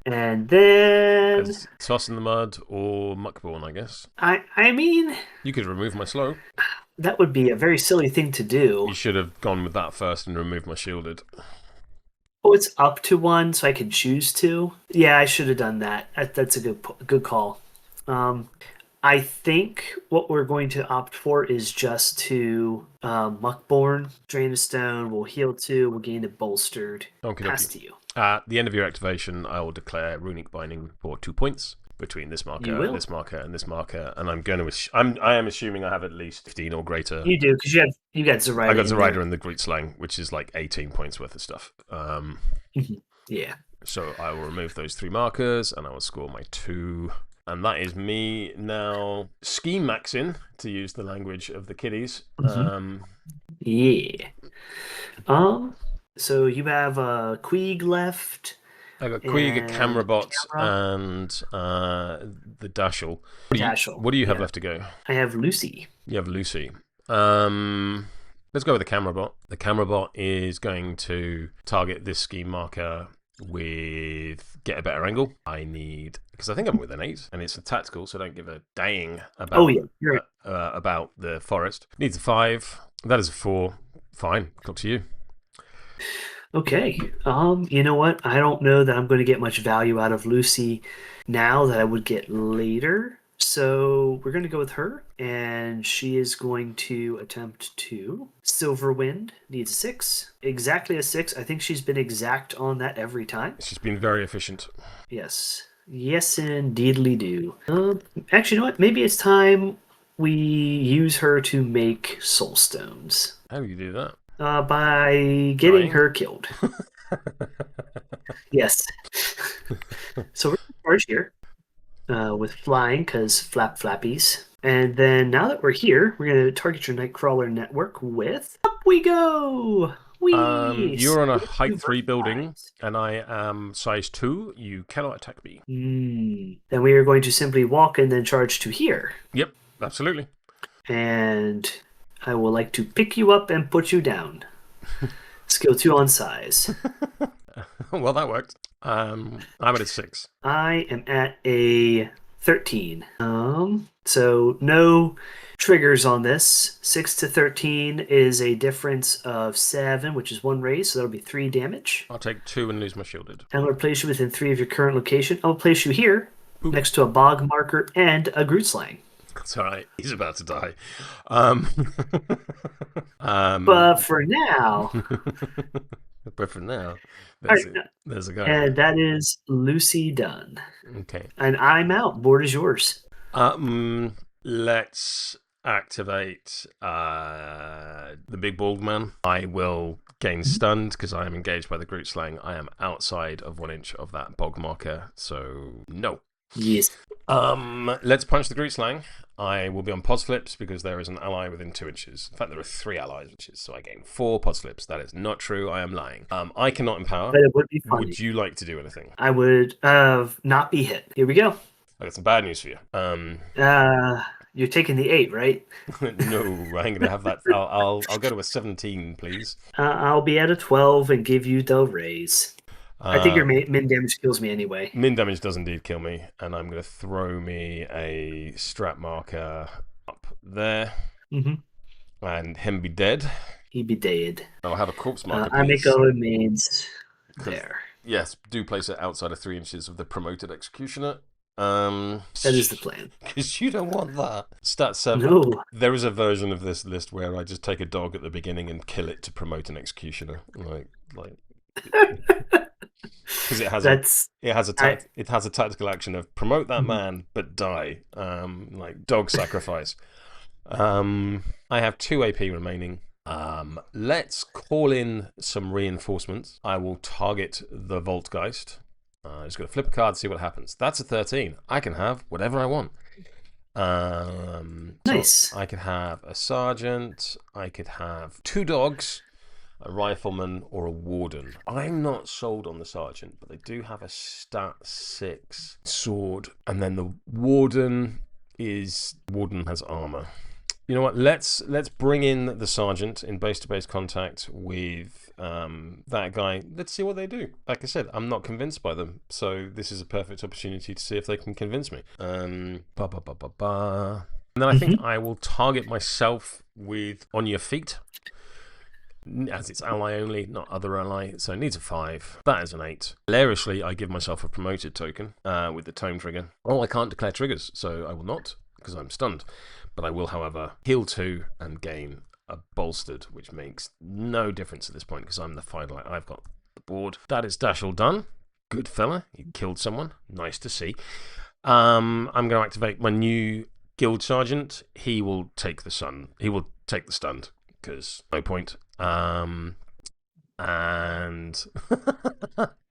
And then There's toss in the mud or muckborn, I guess. I mean, You could remove my slow. that would be a very silly thing to do. You should have gone with that first and removed my shielded. Oh, it's up to 1, so I can choose to. Yeah, I should have done that. That's a good call. I think what we're going to opt for is just to Muckborn, Drain of Stone, we'll heal 2, we'll gain it bolstered. Pass to you. At the end of your activation, I will declare Runic Binding for 2 points between this marker, this marker, and this marker, and I'm going to. I am assuming I have at least 15 or greater. You do because you got Zoraida. I got Zoraida and the Great Slang, which is like 18 points worth of stuff. Yeah. So I will remove those 3 markers, and I will score my 2. And that is me now scheme maxing, to use the language of the kiddies. Yeah. So you have a Queeg left. I got Queeg, a camera bot, and the Dashel. What do you have left to go? I have Lucy. You have Lucy. Let's go with the camera bot. The camera bot is going to target this scheme marker with get a better angle. I need, because I think I'm with an 8 and it's a tactical, so I don't give a dang about about the forest. Needs a 5. That is a 4. Fine, up to you. Okay. You know what? I don't know that I'm going to get much value out of Lucy now that I would get later. So we're going to go with her, and she is going to attempt to Silverwind. Needs a 6. Exactly a 6. I think she's been exact on that every time. She's been very efficient. Yes. Yes, indeedly do. Actually, you know what? Maybe it's time we use her to make soul stones. How do you do that? By getting her killed. Yes. So we're going to charge here. With flying, because flappies. And then now that we're here, we're going to target your Nightcrawler network with... Up we go! You're on a height 3 building, and I am size 2. You cannot attack me. Then we are going to simply walk and then charge to here. Yep, absolutely. And I will like to pick you up and put you down. Skill 2 on size. Well, that worked. I'm at a 6. I am at a 13. So no triggers on this. 6 to 13 is a difference of 7, which is 1 raise, so that'll be 3 damage. I'll take 2 and lose my shielded. I'm going to place you within 3 of your current location. I'll place you here, next to a bog marker and a Groot Slang. That's alright. He's about to die. But for now... there's a guy. And that is Lucy done. Okay. And I'm out. Board is yours. Let's activate the big bald man. I will gain stunned because I am engaged by the Groot Slang. I am outside of 1 inch of that bog marker, so no. Yes. Let's punch the Groot Slang. I will be on pod flips because there is an ally within 2 inches. In fact, there are 3 allies, so I gain 4 pod flips. That is not true. I am lying. I cannot empower. But it would be funny. Would you like to do anything? I would not be hit. Here we go. I got some bad news for you. You're taking the 8, right? No, I'm gonna have that. I'll go to a 17, please. I'll be at a 12 and give you the raise. I think your min damage kills me anyway. Min damage does indeed kill me, and I'm going to throw me a strat marker up there, and him be dead. He be dead. I'll have a corpse marker, please. Amico remains there. Yes, do place it outside of 3 inches of the promoted executioner. That is the plan. Because you don't want that. Stat 7. No. There is a version of this list where I just take a dog at the beginning and kill it to promote an executioner. Like. Because it has a tactical action of promote that man but die, like dog sacrifice. I have 2 AP remaining. Let's call in some reinforcements. I will target the Voltgeist. Just going to flip a card, see what happens. That's a 13. I can have whatever I want. Nice. So I could have a sergeant. I could have 2 dogs, a rifleman, or a warden. I'm not sold on the sergeant, but they do have a stat 6 sword. And then the warden has armor. You know what? Let's bring in the sergeant in base-to-base contact with that guy. Let's see what they do. Like I said, I'm not convinced by them, so this is a perfect opportunity to see if they can convince me. And then I think I will target myself with On Your Feet, as it's ally only, not other ally, so it needs a 5. That is an 8. Hilariously, I give myself a promoted token with the tome trigger. Oh, I can't declare triggers, so I will not, because I'm stunned. But I will, however, heal 2 and gain a bolstered, which makes no difference at this point because I'm the final. I've got the board. That is Dashel done. Good fella. He killed someone. Nice to see. I'm going to activate my new guild sergeant. He will take the stun. He will take the stunned because no point. And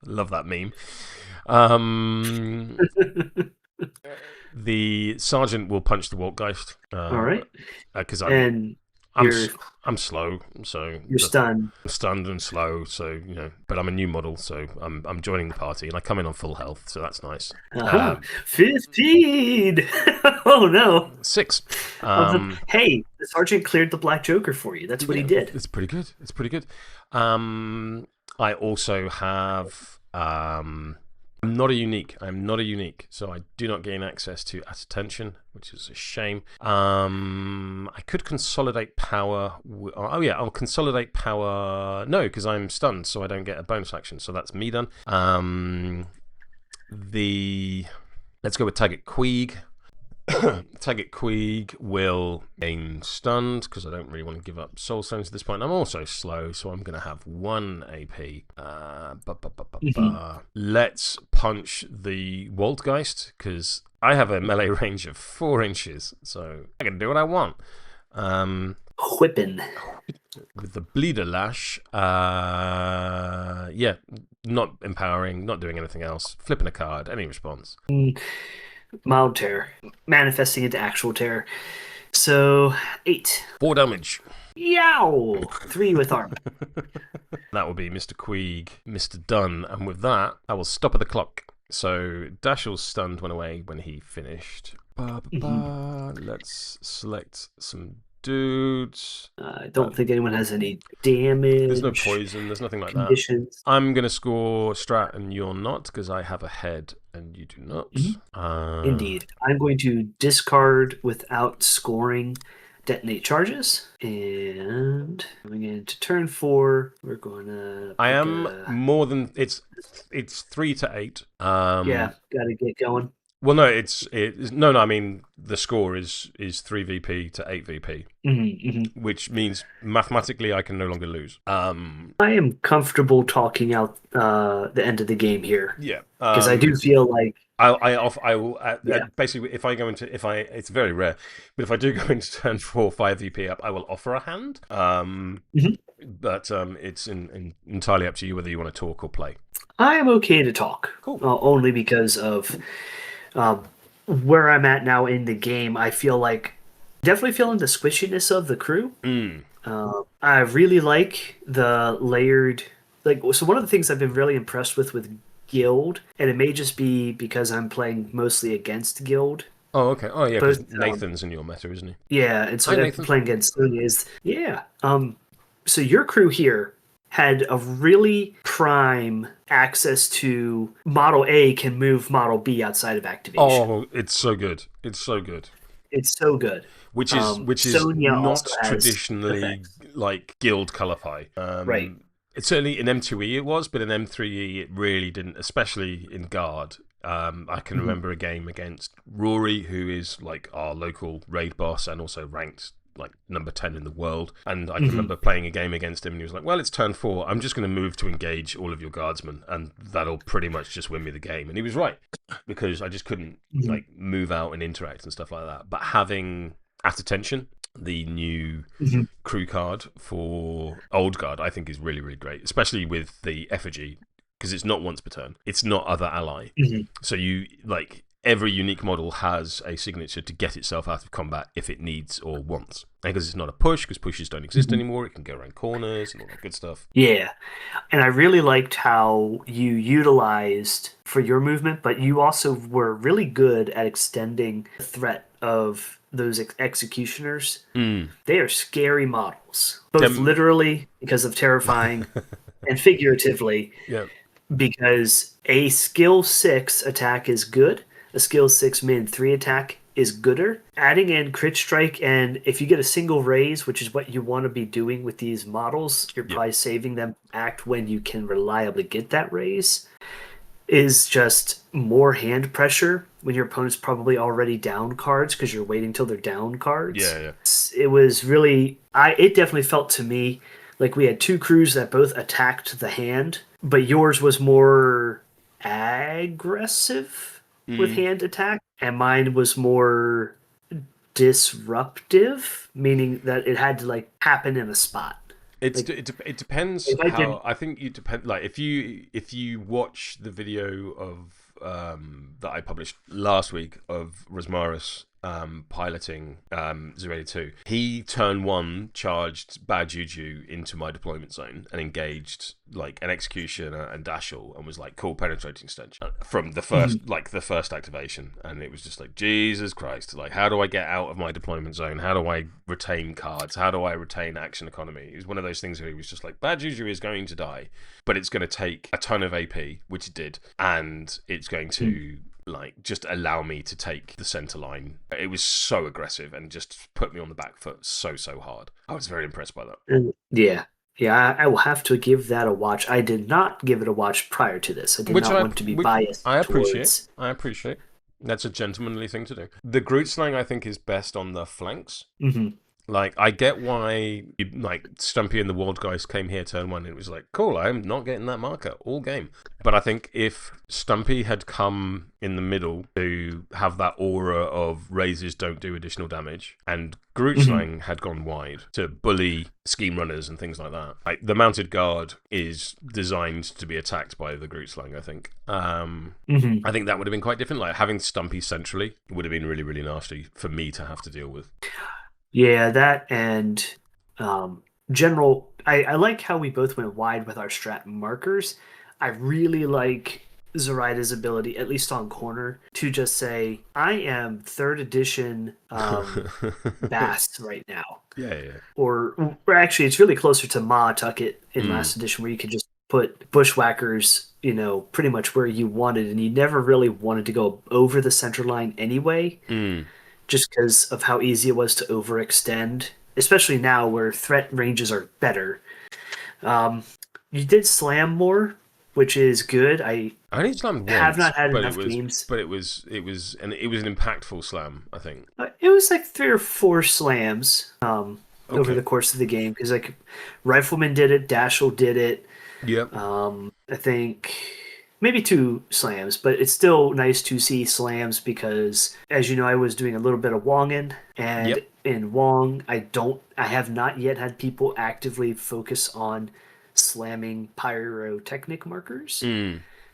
love that meme. The sergeant will punch the Waltgeist. All right. Because I'm slow, so you're stunned. I'm stunned and slow, so But I'm a new model, so I'm joining the party, and I come in on full health, so that's nice. 15. Oh no. 6. Hey, the sergeant cleared the Black Joker for you. That's what he did. It's pretty good. It's pretty good. I also have. I'm not a unique, so I do not gain access to attention, which is a shame. I could consolidate power. I'll consolidate power. No, because I'm stunned, so I don't get a bonus action. So that's me done. Let's go with Taggart Queeg. Taggart Queeg will gain stunned because I don't really want to give up soul stones at this point. I'm also slow, so I'm going to have 1 AP. Let's punch the Waltgeist because I have a melee range of 4 inches, so I can do what I want. Whipping with the Bleeder Lash. Not empowering, not doing anything else. Flipping a card. Any response? Mild terror, manifesting into actual terror. So 8. 4 damage. Yow! 3 with armor. That will be Mr. Queeg, Mr. Dunn, and with that, I will stop at the clock. So Dashel's stunned went away when he finished. Let's select some dudes. I don't think anyone has any damage. There's no poison. There's nothing like conditions. That. I'm going to score Strat and you're not because I have a head and you do not. Indeed. I'm going to discard without scoring detonate charges. And coming into turn 4, we're going to... I am more than... It's 3 to 8. Yeah, got to get going. Well, no, no. I mean, the score is 3 VP to 8 VP, which means mathematically I can no longer lose. I am comfortable talking out the end of the game here. Yeah, because I do feel like I will basically if it's very rare, but if I do go into turn 4 5 VP up, I will offer a hand. But it's entirely up to you whether you want to talk or play. I am okay to talk. Cool. Only because of. Where I'm at now in the game, I feel like definitely feeling the squishiness of the crew. I really like the layered, so one of the things I've been really impressed with Guild, and it may just be because I'm playing mostly against Guild. Oh, okay. Oh, yeah, because Nathan's in your meta, isn't he? Yeah, and so I've been playing against Sonya so your crew here had a really prime access to Model A can move Model B outside of activation. Oh, it's so good. It's so good. It's so good. Which is Sonya not traditionally like Guild color pie. Right. It's certainly in M2E it was, but in M3E it really didn't, especially in Guard. I can remember a game against Rory, who is like our local raid boss and also ranked like number 10 in the world, and I can remember playing a game against him and he was like, well, it's turn 4, I'm just going to move to engage all of your guardsmen and that'll pretty much just win me the game. And he was right, because I just couldn't like move out and interact and stuff like that. But having at attention the new Mhm. crew card for Old Guard, I think is really, really great, especially with the effigy, because it's not once per turn. It's not other ally. Mhm. So you, like, every unique model has a signature to get itself out of combat if it needs or wants. And because it's not a push, because pushes don't exist Mhm. anymore, it can go around corners and all that good stuff. Yeah. And I really liked how you utilized for your movement, but you also were really good at extending the threat of those executioners. Mm. They are scary models, both Them. literally because of terrifying and figuratively Yeah. because a skill 6 attack is good, a skill 6 min 3 attack is gooder. Adding in crit strike, and if you get a single raise, which is what you want to be doing with these models, you're Yep. probably saving them to act when you can reliably get that raise, is just more hand pressure when your opponent's probably already down cards because you're waiting till they're down cards. Yeah. It was really, it definitely felt to me like we had two crews that both attacked the hand, but yours was more aggressive with Mm. hand attack, and mine was more disruptive, meaning that it had to like happen in a spot. Like It depends if I did, how. I think you depend. Like if you watch the video of that I published last week of Rosmaris piloting Zereda 2, he turn one charged Bad Juju into my deployment zone and engaged like an Executioner and Dashel and was like, cool, penetrating stench from the first the first activation. And it was just like, Jesus Christ, like, how do I get out of my deployment zone? How do I retain cards? How do I retain action economy? It was one of those things where he was just like, Bad Juju is going to die, but it's going to take a ton of AP, which it did, and it's going to like just allow me to take the center line. It was so aggressive and just put me on the back foot so hard. I was very impressed by that. yeah. Yeah, I will have to give that a watch. I did not give it a watch prior to this. I did not want to be Which biased I appreciate. towards. I appreciate. That's a gentlemanly thing to do. The Groot slang I think is best on the flanks. Hmm. Like, I get why, like, Stumpy and the Wild Guys came here turn one, and it was like, cool, I'm not getting that marker all game. But I think if Stumpy had come in the middle to have that aura of raises don't do additional damage, and Groot Slang had gone wide to bully scheme runners and things like that, like, the Mounted Guard is designed to be attacked by the Groot Slang, I think. I think that would have been quite different. Like, having Stumpy centrally would have been really, really nasty for me to have to deal with. Yeah, that and general. I like how we both went wide with our strat markers. I really like Zoraida's ability, at least on corner, to just say, I am third edition Bass right now. Yeah. Or actually, it's really closer to Ma Tucket in last edition, where you could just put bushwhackers, pretty much where you wanted, and you never really wanted to go over the center line anyway, just because of how easy it was to overextend, especially now where threat ranges are better. You did slam more, which is good. I only slammed have once, not had but enough games. it was an impactful slam, I think. It was like 3 or 4 slams over Okay. the course of the game, because like Rifleman did it, Dashel did it. Yep. I think maybe 2 slams, but it's still nice to see slams because, as you know, I was doing a little bit of Wonging, and Yep. in Wong, I have not yet had people actively focus on slamming pyrotechnic markers.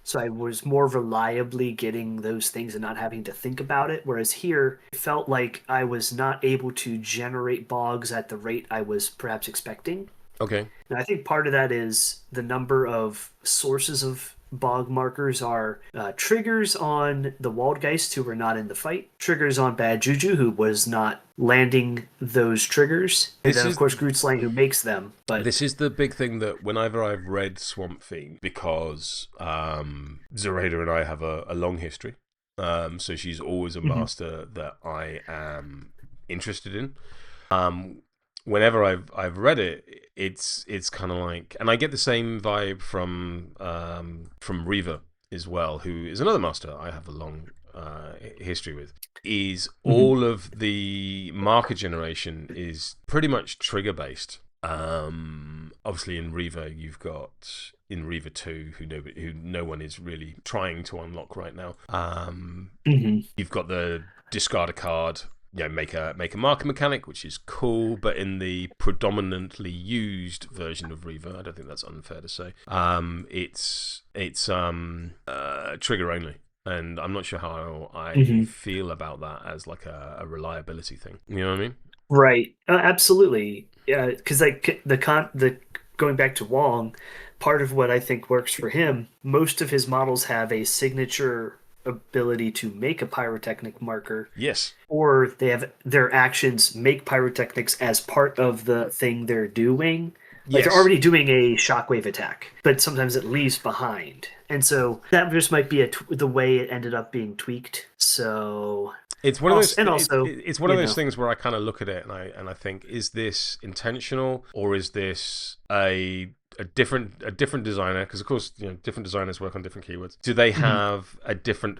So I was more reliably getting those things and not having to think about it. Whereas here, it felt like I was not able to generate bogs at the rate I was perhaps expecting. Okay. And I think part of that is the number of sources of bog markers are triggers on the Waldgeist, who were not in the fight, triggers on Bad Juju, who was not landing those triggers, and then, of course, Grootslang, who makes them. But this is the big thing that whenever I've read Swampfiend, because Zoraida and I have a long history, so she's always a master that I am interested in. Whenever I've read it, it's kind of like, and I get the same vibe from Reaver as well, who is another master I have a long history with. Is all of the marker generation is pretty much trigger based. Obviously in Reaver you've got in Reaver 2 who no one is really trying to unlock right now. You've got the discard a card make a marker mechanic, which is cool, but in the predominantly used version of Reaver, I don't think that's unfair to say. It's trigger only. And I'm not sure how I feel about that as like a reliability thing. You know what I mean? Right. Absolutely. Yeah, because like the going back to Wong, part of what I think works for him, most of his models have a signature ability to make a pyrotechnic marker. Yes. Or they have their actions make pyrotechnics as part of the thing they're doing. Like they're Yes. already doing a shockwave attack, but sometimes it leaves behind. And so that just might be the way it ended up being tweaked. So it's one of those. and also, it's one of those things where I kind of look at it and I think, is this intentional or is this a different designer? Because of course, different designers work on different keywords. Do they have a different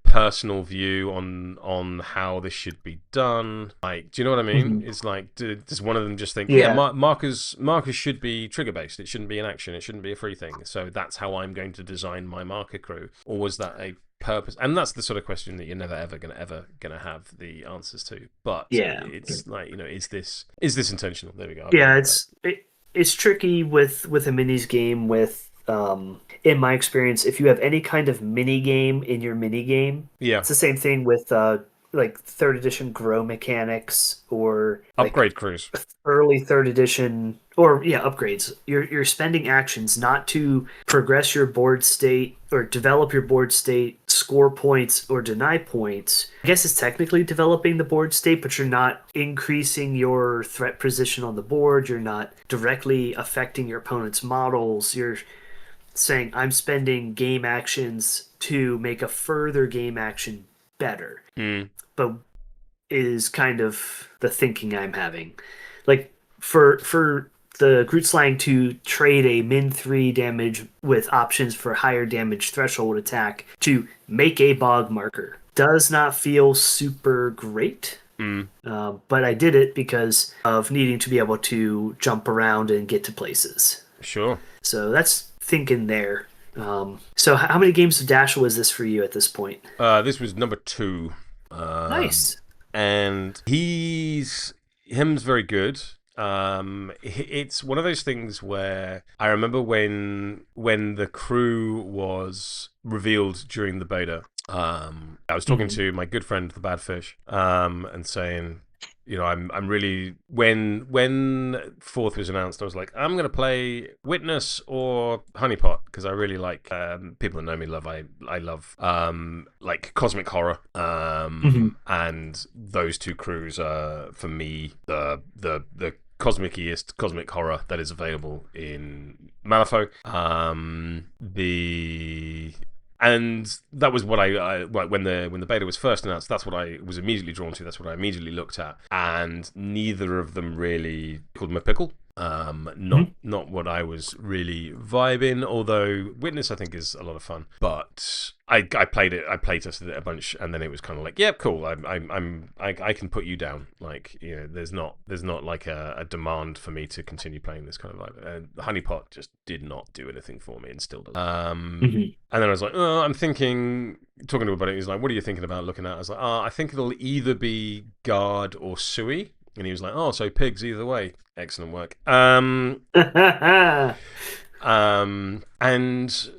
personal view on how this should be done? Like, do you know what I mean? It's like, does one of them just think, markers should be trigger based? It shouldn't be an action. It shouldn't be a free thing. So that's how I'm going to design my marker crew. Or was that a purpose? And that's the sort of question that you're never ever gonna have the answers to. But it's like, is this intentional? There we go. It's tricky with a minis game with in my experience, if you have any kind of mini game in your mini game, it's the same thing with like third edition grow mechanics or upgrade crews, early third edition, or upgrades. You're spending actions not to progress your board state or develop your board state, score points or deny points. I guess it's technically developing the board state, but you're not increasing your threat position on the board. You're not directly affecting your opponent's models. You're saying, I'm spending game actions to make a further game action better. But is kind of the thinking I'm having. Like for the Groot Slang to trade a min 3 damage with options for higher damage threshold attack to make a bog marker does not feel super great. But I did it because of needing to be able to jump around and get to places. Sure. So that's thinking there. So how many games of Dash was this for you at this point? This was number 2. Nice. And him's very good. It's one of those things where I remember when the crew was revealed during the beta. I was talking to my good friend the Bad Fish, and saying, I'm really, when Fourth was announced, I was like, I'm gonna play Witness or Honeypot because I really like, people that know me I love like cosmic horror, and those two crews are for me the cosmiciest cosmic horror that is available in Malifaux. And that was what I when the beta was first announced. That's what I was immediately drawn to. That's what I immediately looked at. And neither of them really called them a pickle. Not what I was really vibing. Although Witness, I think, is a lot of fun. But I played it. I play tested it a bunch, and then it was kind of like, yeah, cool. I can put you down. Like, there's not like a demand for me to continue playing this kind of vibe. Honeypot just did not do anything for me, and still doesn't. And then I was like, I'm thinking, talking to him about it. He's like, what are you thinking about looking at? I was like, I think it'll either be Guard or Sui. And he was like, so pigs either way. Excellent work. And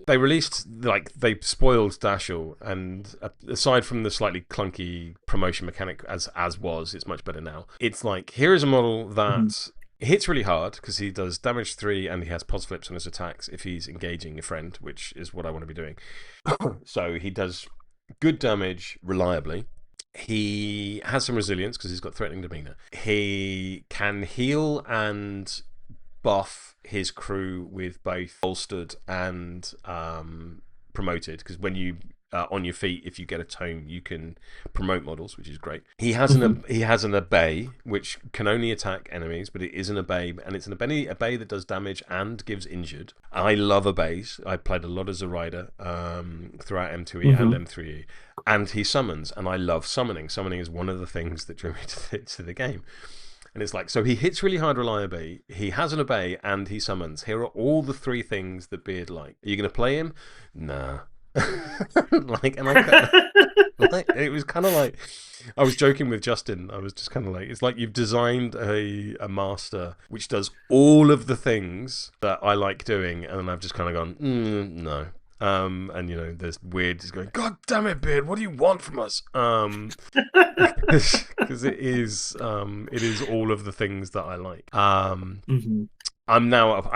they released, they spoiled Dashel, and aside from the slightly clunky promotion mechanic as was, it's much better now. It's like, here is a model that hits really hard because he does damage 3 and he has pos flips on his attacks if he's engaging a friend, which is what I want to be doing. So he does good damage reliably. He has some resilience because he's got threatening demeanor. He can heal and buff his crew with both bolstered and promoted, because when you on your feet, if you get a tome, you can promote models, which is great. He has an obey, which can only attack enemies, but it is an obey, and it's an obey that does damage and gives injured. I love obeys. I played a lot as a rider throughout M2E and M3E, and he summons, and I love summoning. Summoning is one of the things that drew me to the game. And it's like, so he hits really hard reliably, he has an obey, and he summons. Here are all the 3 things that Beard like. Are you going to play him? Nah. Like, it was kind of like, I was joking with Justin. I was just kind of like, it's like you've designed a master which does all of the things that I like doing, and then I've just kind of gone, no. And there's Weird is going, God damn it, Beard, what do you want from us? Because it is all of the things that I like. I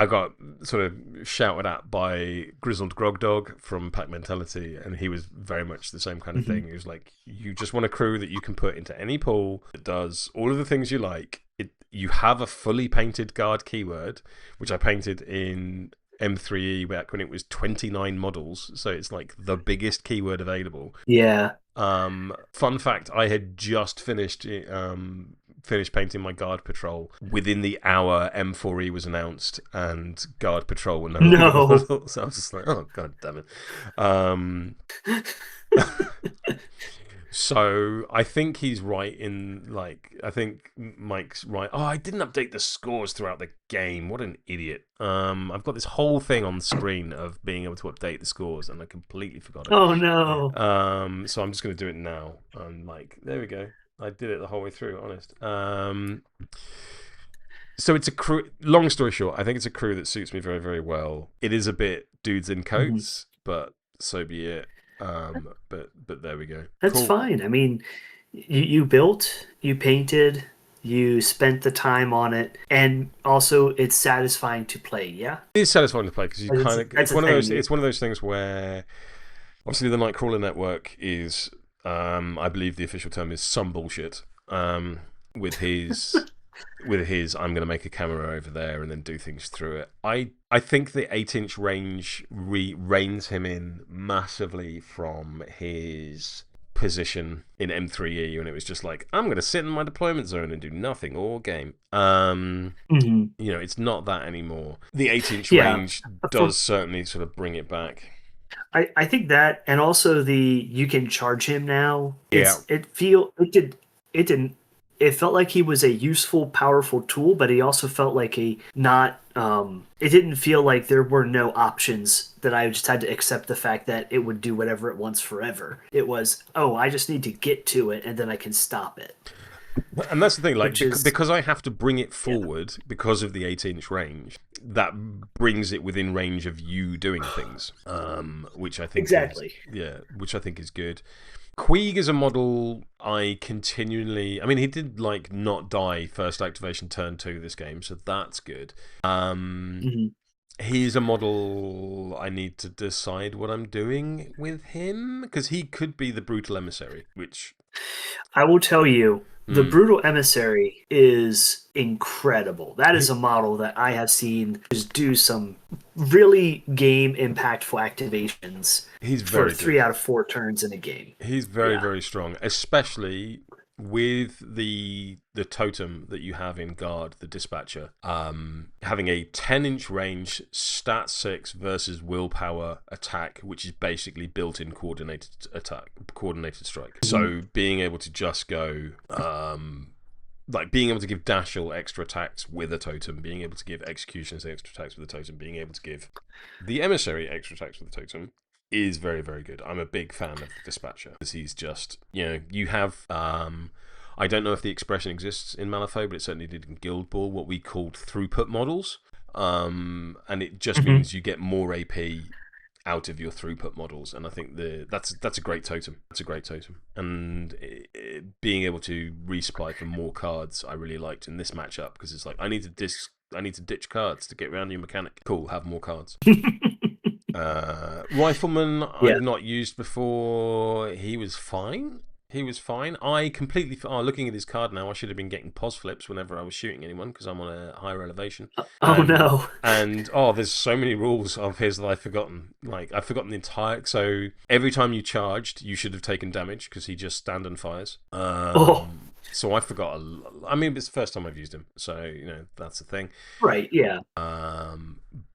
got sort of shouted at by Grizzled Grog Dog from Pack Mentality, and he was very much the same kind of thing. He was like, you just want a crew that you can put into any pool that does all of the things you like. You have a fully painted guard keyword, which I painted in M3E back when it was 29 models, so it's like the biggest keyword available. Yeah. Fun fact, I had just finished painting my guard patrol. Within the hour, M4E was announced, and guard patrol were no longer models. So I was just like, oh, God damn it. So I think he's right I think Mike's right. Oh, I didn't update the scores throughout the game. What an idiot. I've got this whole thing on the screen of being able to update the scores, and I completely forgot it. Oh, no. So I'm just going to do it now. There we go. I did it the whole way through, honest. So it's a crew. Long story short, I think it's a crew that suits me very, very well. It is a bit dudes in coats, but so be it. But there we go. That's fine. I mean, you built, you painted, you spent the time on it, and also it's satisfying to play. Yeah, it is satisfying to play because you kind of. It's one of those things where, obviously, the Nightcrawler network is, I believe the official term is some bullshit. With his. I'm going to make a camera over there and then do things through it. I think the 8-inch range reins him in massively from his position in M3E, when it was just like, I'm going to sit in my deployment zone and do nothing all game. It's not that anymore. The 8-inch range does certainly sort of bring it back. I think that, and also you can charge him now. Yeah. It felt like he was a useful, powerful tool, but he also felt like it didn't feel like there were no options, that I just had to accept the fact that it would do whatever it wants forever. It was, I just need to get to it, and then I can stop it. And that's the thing, because I have to bring it forward because of the 8-inch range, that brings it within range of you doing things, which I think which I think is good. Queeg is a model I continually... I mean, he did, not die first activation turn 2 this game, so that's good. He's a model I need to decide what I'm doing with him, because he could be the Brutal Emissary, which... I will tell you, the Brutal Emissary is incredible. That is a model that I have seen just do some really game impactful activations. He's very for 3 out of 4 turns in a game. He's very, very strong, especially with the totem that you have in Guard, the Dispatcher. Having a 10-inch range, stat 6 versus willpower attack, which is basically built-in coordinated strike. So being able to just go... being able to give Dashel extra attacks with a totem, being able to give Executioners extra attacks with a totem, being able to give the Emissary extra attacks with a totem is very, very good. I'm a big fan of the Dispatcher, because he's just, you have, I don't know if the expression exists in Malifaux, but it certainly did in Guild Ball, what we called throughput models, and it just means you get more AP out of your throughput models, and I think that's a great totem. That's a great totem, and being able to resupply for more cards, I really liked in this matchup, because it's like I need to ditch cards to get around your mechanic. Cool, have more cards. Rifleman, I've not used before. He was fine. I completely... looking at his card now, I should have been getting pos flips whenever I was shooting anyone, because I'm on a higher elevation. No. And, there's so many rules of his that I've forgotten. I've forgotten the entire... So, every time you charged, you should have taken damage, because he just stand and fires. So I forgot. I mean, it's the first time I've used him, so, that's the thing. Right, yeah.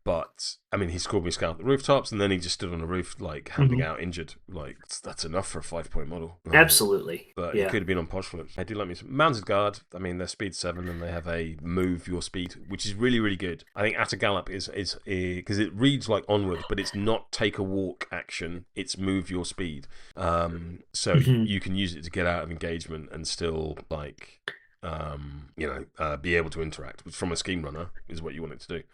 But I mean, he scored me scout the rooftops, and then he just stood on a roof, like handing out injured. Like that's enough for a 5-point model. Absolutely. But yeah. it could have been on Podge Flips. I do like me some Mounted Guard. I mean, they're speed 7 and they have a move your speed, which is really, really good. I think at a gallop is because it reads like onward, but it's not take a walk action. It's move your speed. So you can use it to get out of engagement and still like be able to interact. Which from a scheme runner is what you want it to do.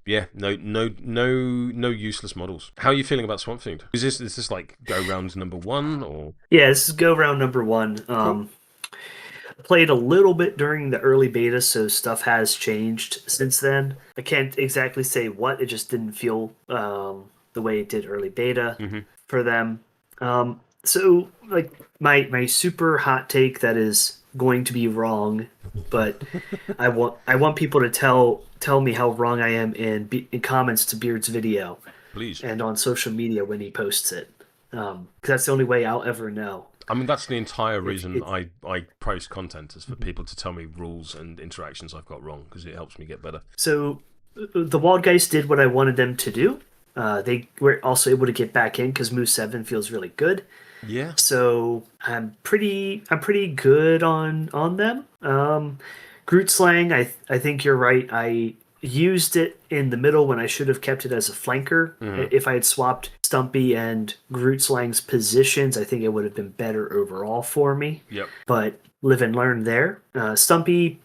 Yeah, no useless models. How are you feeling about Swampfiend? Is this like go round number 1 or? Yeah, this is go round number 1. Cool. Played a little bit during the early beta, so stuff has changed since then. I can't exactly say what. It just didn't feel the way it did early beta for them. So like my super hot take that is going to be wrong, but I want people to tell me how wrong I am in comments to Beard's video, please, and on social media when he posts it, because that's the only way I'll ever know. I mean, that's the entire reason I post content, is for people to tell me rules and interactions I've got wrong, because it helps me get better. So the Wild Geist did what I wanted them to do. They were also able to get back in because Move 7 feels really good. Yeah. So I'm pretty good on them. Groot Slang, I think you're right. I used it in the middle when I should have kept it as a flanker. If I had swapped Stumpy and Groot Slang's positions, I think it would have been better overall for me. Yep. But live and learn there. Stumpy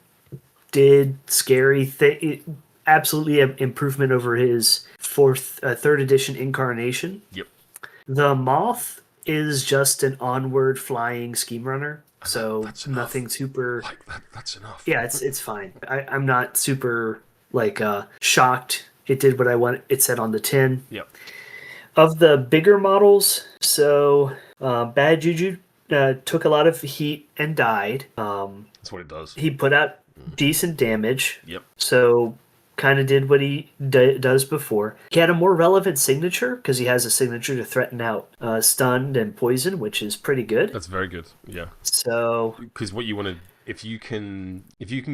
did scary thing. Absolutely an improvement over his third edition incarnation. Yep. The Moth is just an onward flying scheme runner, so that's nothing super. Like that's enough. Yeah, it's fine. I'm not super shocked. It did what I want. It said on the tin. Yep. Of the bigger models, so Bad Juju took a lot of heat and died. That's what it does. He put out decent damage. Yep. So kind of did what he does before. He had a more relevant signature because he has a signature to threaten out stunned and poison, which is pretty good. That's very good. Yeah. So because what you want to, if you can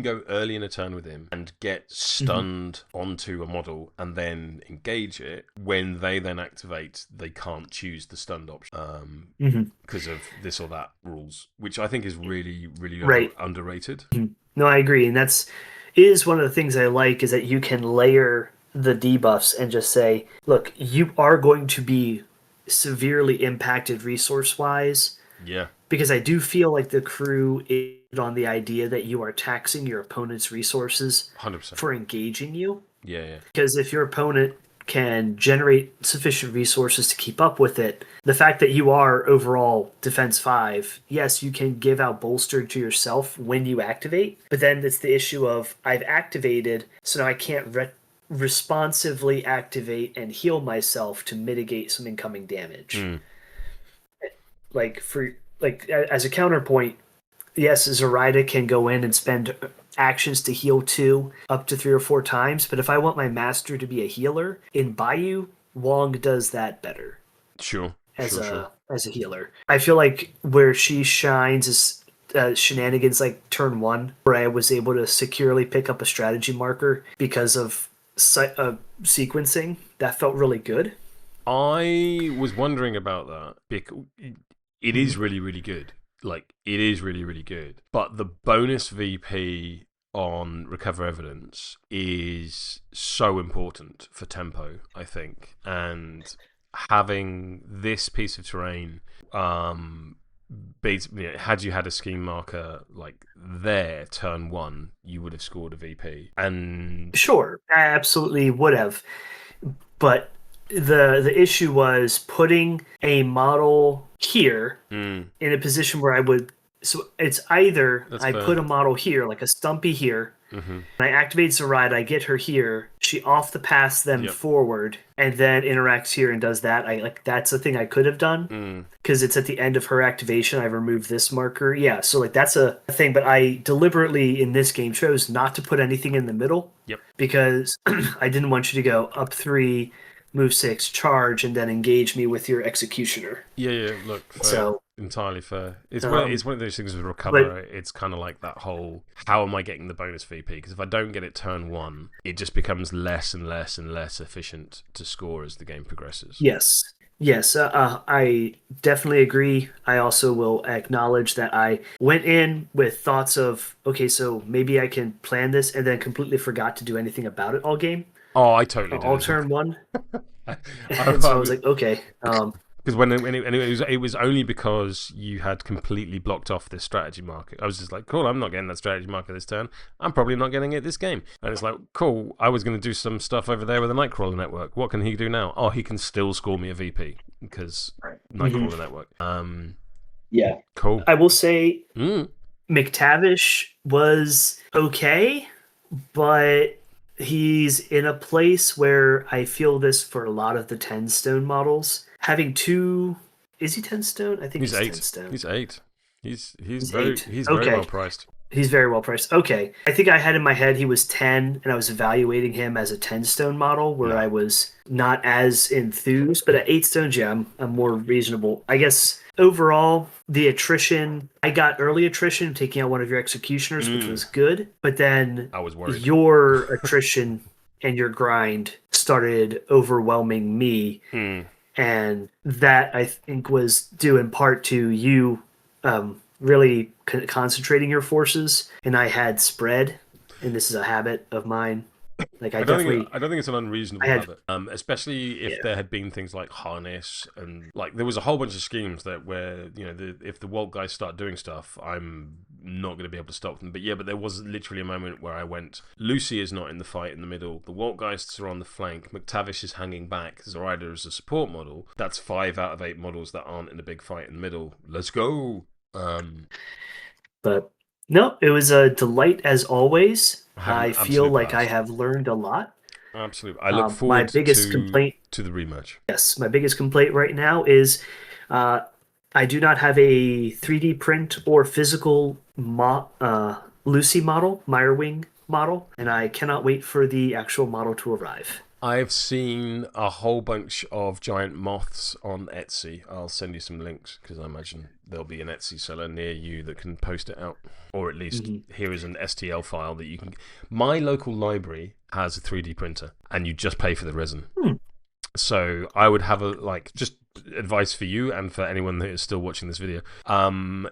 go early in a turn with him and get stunned onto a model and then engage it, when they then activate, they can't choose the stunned option because of this or that rules, which I think is really, really underrated. No, I agree, and that's is one of the things I like, is that you can layer the debuffs and just say, look, you are going to be severely impacted resource-wise. Yeah. Because I do feel like the crew is on the idea that you are taxing your opponent's resources 100%. for engaging you. Yeah. Because if your opponent can generate sufficient resources to keep up with it, the fact that you are overall defense 5, yes, you can give out bolster to yourself when you activate, but then it's the issue of I've activated, so now I can't responsively activate and heal myself to mitigate some incoming damage. As a counterpoint, yes, Zoraida can go in and spend actions to heal 2 up to 3 or 4 times, but if I want my master to be a healer, in Bayou, Wong does that better. Sure. As a healer. I feel like where she shines is shenanigans like turn 1, where I was able to securely pick up a strategy marker because of sequencing. That felt really good. I was wondering about that, because it is really, really good. Like, it is really, really good. But the bonus VP on Recover Evidence is so important for tempo, I think. And having this piece of terrain, had you had a scheme marker like there, turn 1, you would have scored a VP. And sure, I absolutely would have. But the issue was putting a model here in a position where I would. So it's either I put a model here, like a Stumpy here, and I activate Zoraida, I get her here, she off the pass them forward, and then interacts here and does that. That's the thing I could have done, because it's at the end of her activation. I remove this marker. Yeah, so that's a thing. But I deliberately in this game chose not to put anything in the middle, because I didn't want you to go up 3. Move 6, charge, and then engage me with your executioner. Yeah. Look, so Entirely fair. It's it's one of those things with Recover. But It's kind of like that whole, how am I getting the bonus VP? Because if I don't get it turn one, it just becomes less and less and less efficient to score as the game progresses. yes, yes, I definitely agree. I also will acknowledge that I went in with thoughts of, okay, so maybe I can plan this, and then completely forgot to do anything about it all game, Oh, I totally did all as well. turn one. I, And so I was like, okay, because it was only because you had completely blocked off this strategy marker. I was just like, cool, I'm not getting that strategy marker this turn. I'm probably not getting it this game. And it's like, cool, I was going to do some stuff over there with the Nightcrawler network. What can he do now? Oh, he can still score me a VP because Nightcrawler network. yeah. Cool. I will say Mm. McTavish was okay, but he's in a place where I feel this for a lot of the 10 stone models. Having two, is he 10 stone? I think He's he's 10 8. stone. He's 8. He's He's very 8. very Okay. well priced. He's very well priced. Okay. I think I had in my head he was 10, and I was evaluating him as a 10 stone model where No. I was not as enthused. But at 8 stones, yeah, I'm more reasonable. I guess overall, the attrition, I got early attrition taking out one of your executioners, which was good. But then I was worried. your attrition and your grind started overwhelming me. And that I think was due in part to you really concentrating your forces, and I had spread, and this is a habit of mine. Like I don't definitely, think it's an unreasonable I had, habit. Especially if yeah, there had been things like harness and like there was a whole bunch of schemes that where if the Walt guys start doing stuff, I'm not going to be able to stop them. But there was literally a moment where I went, Lucy is not in the fight in the middle. The Walt Geists are on the flank. McTavish is hanging back. Zoraida is a support model. That's 5 out of 8 models that aren't in a big fight in the middle. Let's go. But no, it was a delight as always. I had an I feel absolute like I blast. have learned a lot. Absolutely. I look My forward biggest complaint, to the rematch. yes, my biggest complaint right now is uh, I do not have a 3D print or physical Lucy model, Meyerwing model, and I cannot wait for the actual model to arrive. I've seen a whole bunch of giant moths on Etsy. I'll send you some links because I imagine there'll be an Etsy seller near you that can post it out. Or at least here is an STL file that you can. My local library has a 3D printer and you just pay for the resin. So I would have just advice for you and for anyone that is still watching this video.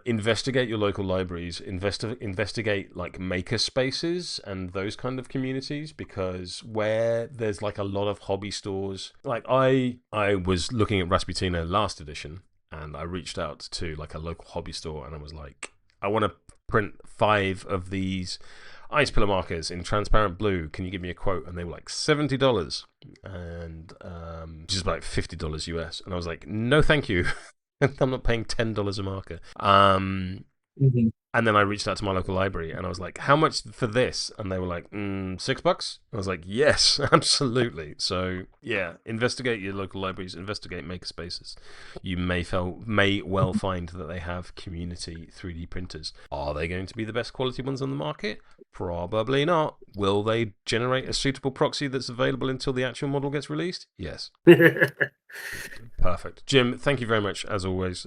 Investigate your local libraries. Investigate like maker spaces and those kind of communities, because where there's like a lot of hobby stores, like I was looking at Rasputina last edition and I reached out to like a local hobby store and I was like, I want to print 5 of these ice pillar markers in transparent blue. Can you give me a quote? And they were like $70, and which is like $50 US. And I was like, no, thank you. I'm not paying $10 a marker. And then I reached out to my local library and I was like, how much for this? And they were like, $6. I was like, yes, absolutely. So yeah, investigate your local libraries, investigate maker spaces. You may well find that they have community 3D printers. Are they going to be the best quality ones on the market? Probably not. Will they generate a suitable proxy that's available until the actual model gets released? Yes. Perfect. Jim, thank you very much, as always.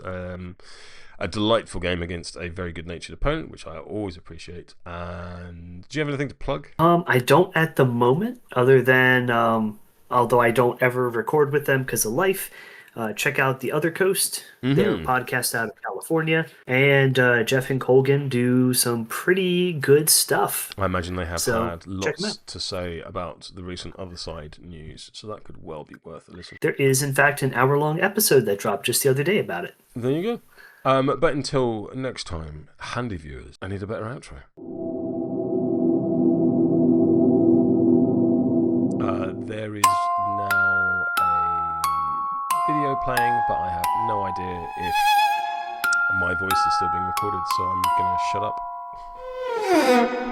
A delightful game against a very good-natured opponent, which I always appreciate. And do you have anything to plug? I don't at the moment, other than although I don't ever record with them because of life. Check out The Other Coast. They're a podcast out of California, and Jeff and Colgan do some pretty good stuff. I imagine they have had check them lots out. to say about the recent Other Side news, so that could well be worth a listen. There is, in fact, an hour-long episode that dropped just the other day about it. There you go. But until next time, handy viewers, I need a better outro. There is now a video playing, but I have no idea if my voice is still being recorded, so I'm going to shut up.